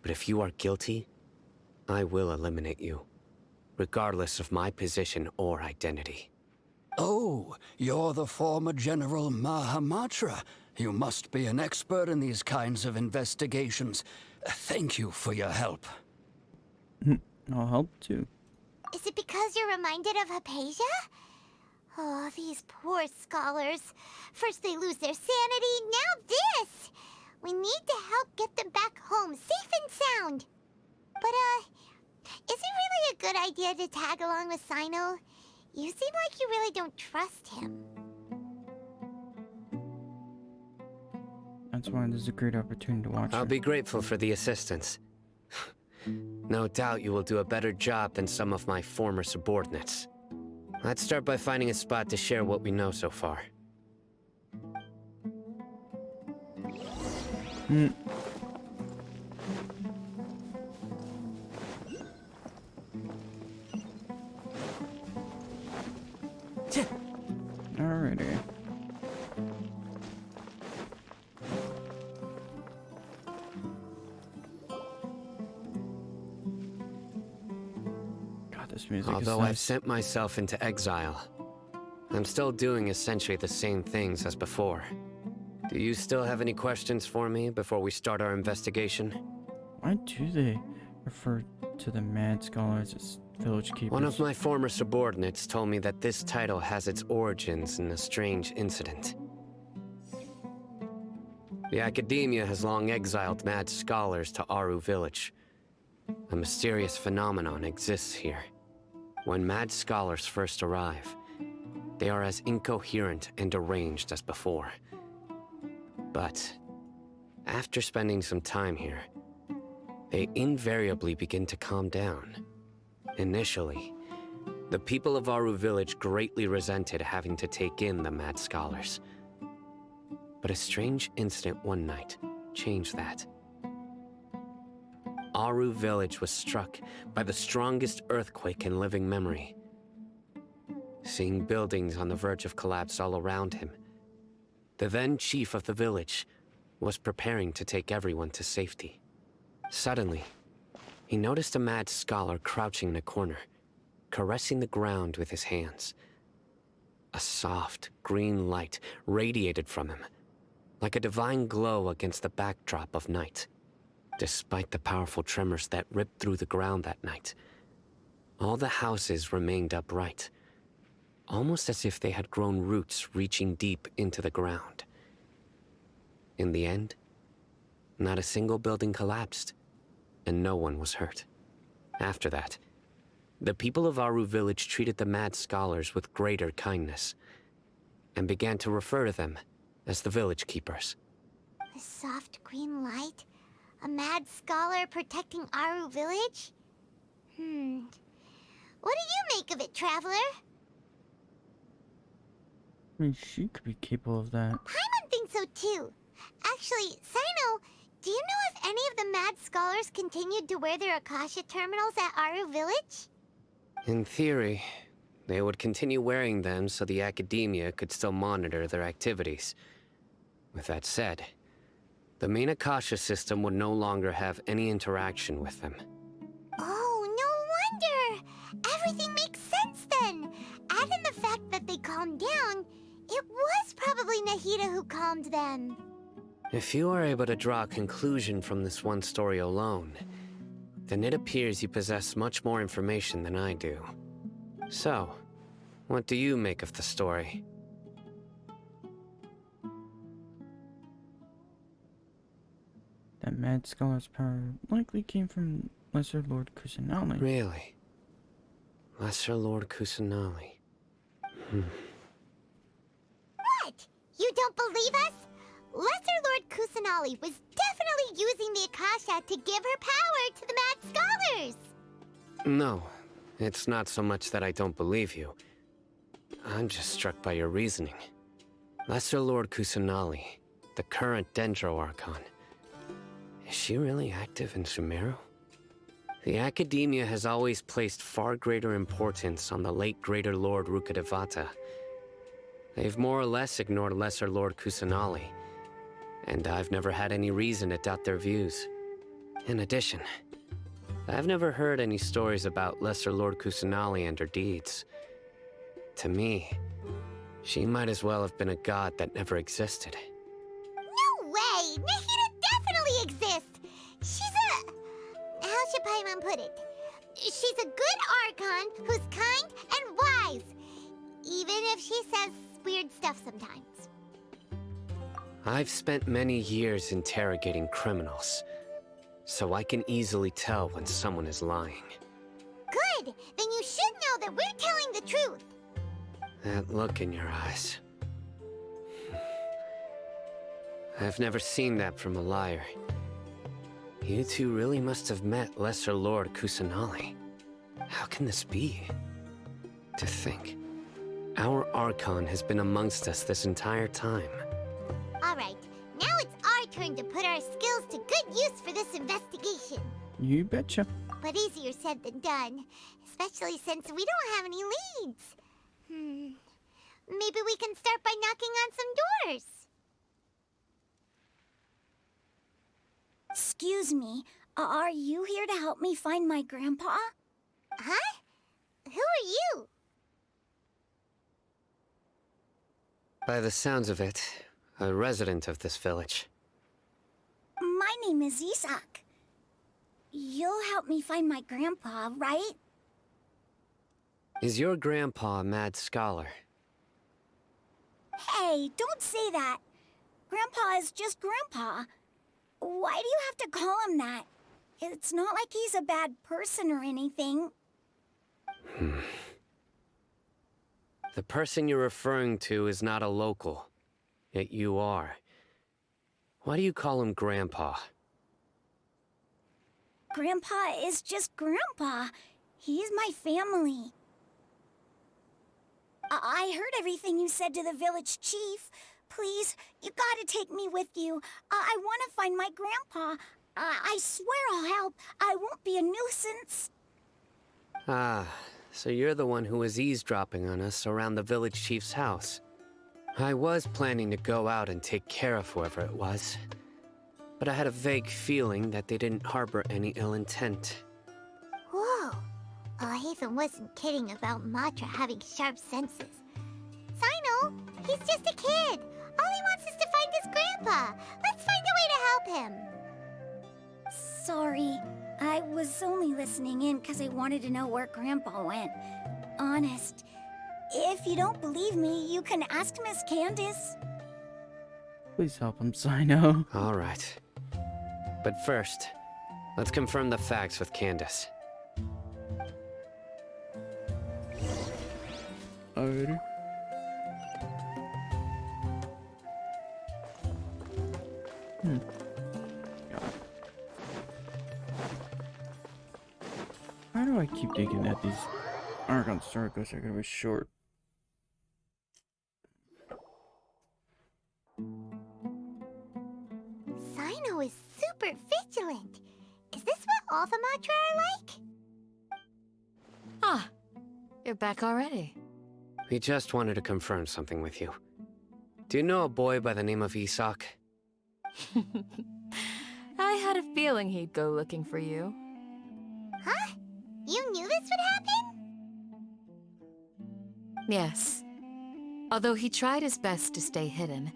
but if you are guilty, I will eliminate you, regardless of my position or identity. Oh, you're the former General Mahamatra. You must be an expert in these kinds of investigations. Thank you for your help. I'll help too. Is it because you're reminded of Hypatia? Oh, these poor scholars. First they lose their sanity, now this! We need to help get them back home, safe and sound. But, is it really a good idea to tag along with Sino? You seem like you really don't trust him. That's why this is a great opportunity to watch. I'll be grateful for the assistance. No doubt you will do a better job than some of my former subordinates. Let's start by finding a spot to share what we know so far. This music is Although nice. I've sent myself into exile, I'm still doing essentially the same things as before. Do you still have any questions for me before we start our investigation? Why do they refer to the Mad Scholars as village keepers? One of my former subordinates told me that this title has its origins in a strange incident. The Academia has long exiled Mad Scholars to Aru Village. A mysterious phenomenon exists here. When Mad Scholars first arrive, they are as incoherent and deranged as before. But after spending some time here, they invariably begin to calm down. Initially, the people of Aru Village greatly resented having to take in the Mad Scholars. But a strange incident one night changed that. Aru Village was struck by the strongest earthquake in living memory. Seeing buildings on the verge of collapse all around him, the then chief of the village was preparing to take everyone to safety. Suddenly, he noticed a Mad Scholar crouching in a corner, caressing the ground with his hands. A soft, green light radiated from him, like a divine glow against the backdrop of night. Despite the powerful tremors that ripped through the ground that night, all the houses remained upright, almost as if they had grown roots reaching deep into the ground. In the end, not a single building collapsed, and no one was hurt. After that, the people of Aru Village treated the Mad Scholars with greater kindness, and began to refer to them as the Village Keepers. The soft green light? A Mad Scholar protecting Aru Village? What do you make of it, Traveler? I mean, she could be capable of that. Paimon thinks so too. Actually, Sino, do you know if any of the Mad Scholars continued to wear their Akasha terminals at Aru Village? In theory, they would continue wearing them so the Academia could still monitor their activities. With that said, the main Akasha system would no longer have any interaction with them. Oh, no wonder! Everything makes sense then! Add in the fact that they calmed down, it was probably Nahida who calmed them. If you are able to draw a conclusion from this one story alone, then it appears you possess much more information than I do. So, what do you make of the story? That Mad Scholar's power likely came from Lesser Lord Kusanali. Really? Lesser Lord Kusanali. What? You don't believe us? Lesser Lord Kusanali was definitely using the Akasha to give her power to the Mad Scholars! No, it's not so much that I don't believe you. I'm just struck by your reasoning. Lesser Lord Kusanali, the current Dendro Archon. Is she really active in Sumeru? The Academia has always placed far greater importance on the late Greater Lord Rukkhadevata. They've more or less ignored Lesser Lord Kusanali, and I've never had any reason to doubt their views. In addition, I've never heard any stories about Lesser Lord Kusanali and her deeds. To me, she might as well have been a god that never existed. No way! Nahida definitely exists! She's a... how should Paimon put it? She's a good Archon who's kind and wise, even if she says weird stuff sometimes. I've spent many years interrogating criminals, so I can easily tell when someone is lying. Good! Then you should know that we're telling the truth! That look in your eyes. I've never seen that from a liar. You two really must have met Lesser Lord Kusanali. How can this be? To think, our Archon has been amongst us this entire time. Alright, now it's our turn to put our skills to good use for this investigation. You betcha. But easier said than done, especially since we don't have any leads. Maybe we can start by knocking on some doors. Excuse me, are you here to help me find my grandpa? Huh? who are you? By the sounds of it, a resident of this village. My name is Isak. You'll help me find my grandpa, right? Is your grandpa a mad scholar? Hey, don't say that. Grandpa is just Grandpa. Why do you have to call him that? It's not like he's a bad person or anything. The person you're referring to is not a local, yet you are. Why do you call him Grandpa? Grandpa is just Grandpa. He's my family. I heard everything you said to the village chief. Please, you gotta take me with you. I want to find my grandpa. I swear I'll help. I won't be a nuisance. Ah, so you're the one who was eavesdropping on us around the village chief's house. I was planning to go out and take care of whoever it was, but I had a vague feeling that they didn't harbor any ill intent. Whoa. Hatham wasn't kidding about Matra having sharp senses. Sino, he's just a kid. All he wants is to find his grandpa. Let's find a way to help him. Sorry. I was only listening in because I wanted to know where Grandpa went. Honest. If you don't believe me, you can ask Miss Candace. Please help him, Sino. All right. But first, let's confirm the facts with Candace. Alrighty. Why do I keep thinking that these Archon circles are gonna be short? Sino is super vigilant. Is this what all the Matra are like? Ah, you're back already. We just wanted to confirm something with you. Do you know a boy by the name of Isak? I had a feeling he'd go looking for you. Huh? You knew this would happen? Yes. Although he tried his best to stay hidden,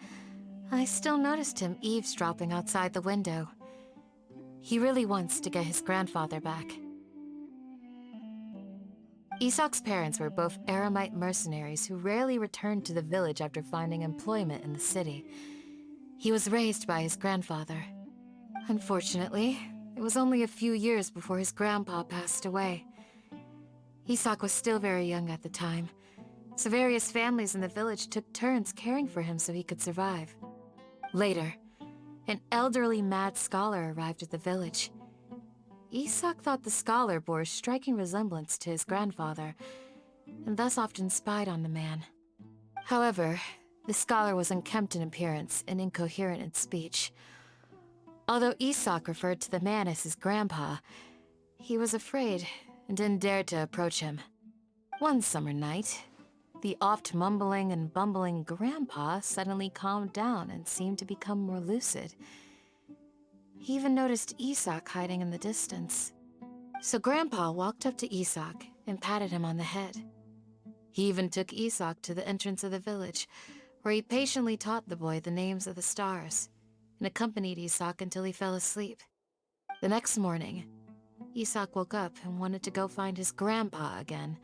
I still noticed him eavesdropping outside the window. He really wants to get his grandfather back. Isak's parents were both Aramite mercenaries who rarely returned to the village after finding employment in the city. He was raised by his grandfather. Unfortunately, it was only a few years before his grandpa passed away. Isak was still very young at the time, so various families in the village took turns caring for him so he could survive. Later, an elderly mad scholar arrived at the village. Isak thought the scholar bore a striking resemblance to his grandfather, and thus often spied on the man. However, the scholar was unkempt in appearance and incoherent in speech. Although Isak referred to the man as his grandpa, he was afraid and didn't dare to approach him. One summer night, the oft mumbling and bumbling grandpa suddenly calmed down and seemed to become more lucid. He even noticed Isak hiding in the distance. So Grandpa walked up to Isak and patted him on the head. He even took Isak to the entrance of the village, where he patiently taught the boy the names of the stars, and accompanied Isak until he fell asleep. The next morning, Isak woke up and wanted to go find his grandpa again,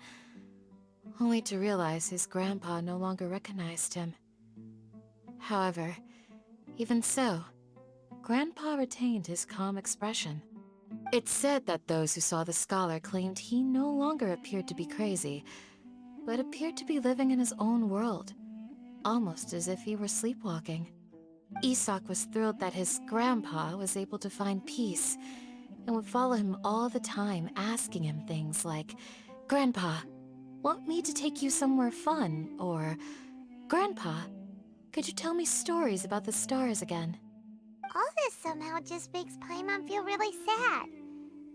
only to realize his grandpa no longer recognized him. However, even so, Grandpa retained his calm expression. It's said that those who saw the scholar claimed he no longer appeared to be crazy, but appeared to be living in his own world, almost as if he were sleepwalking. Isak was thrilled that his grandpa was able to find peace, and would follow him all the time, asking him things like, "Grandpa, want me to take you somewhere fun?" Or, "Grandpa, could you tell me stories about the stars again?" All this somehow just makes Paimon feel really sad.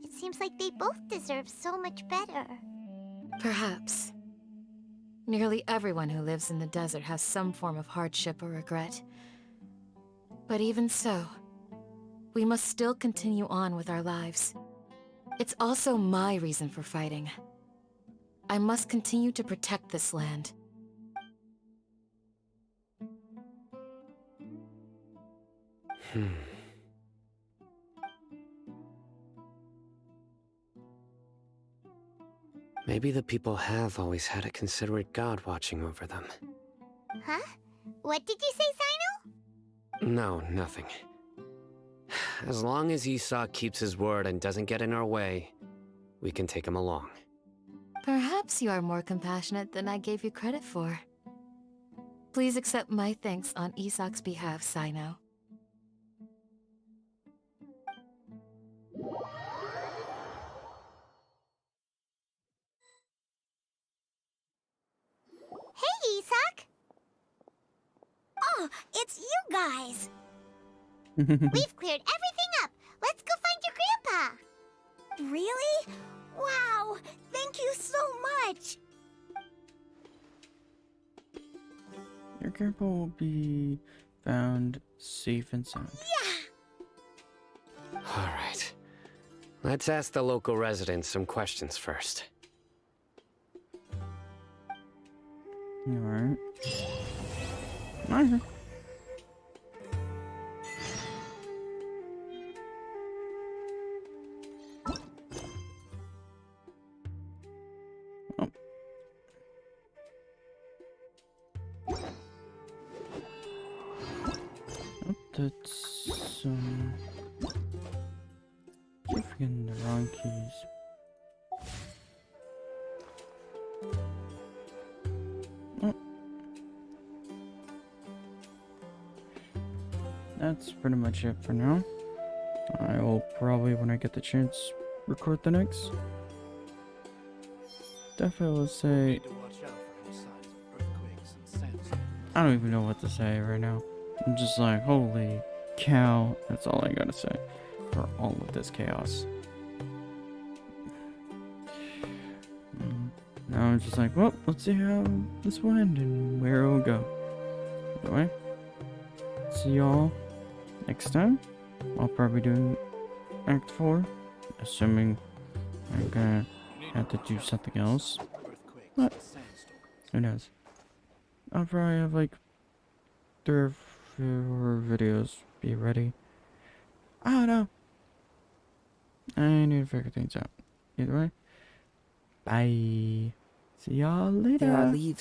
It seems like they both deserve so much better. Perhaps. Nearly everyone who lives in the desert has some form of hardship or regret. But even so, we must still continue on with our lives. It's also my reason for fighting. I must continue to protect this land. Maybe the people have always had a considerate god watching over them. Huh? What did you say, Sino? No, nothing. As long as Esau keeps his word and doesn't get in our way, we can take him along. Perhaps you are more compassionate than I gave you credit for. Please accept my thanks on Isak's behalf, Sino. Hey, Isak! Oh, it's you guys! We've cleared everything up! Let's go find your grandpa! Really? Wow! Thank you so much! Your grandpa will be found safe and sound. Yeah! Alright. Let's ask the local residents some questions first. Alright. Okay. Oh. Oh, that's keep forgetting the wrong keys. Oh. That's pretty much it for now. I will probably, when I get the chance, record the next. Definitely will say, I don't even know what to say right now. I'm just like, holy cow, that's all I gotta say for all of this chaos. Now I'm just like, well, let's see how this will end and where it will go. Anyway, see y'all next time. I'll probably do Act 4, assuming I'm gonna have to do something else. But who knows? I'll probably have like 3 or 4 videos be ready. I don't know. I need to figure things out. Either way, bye. See y'all later. There are leaves.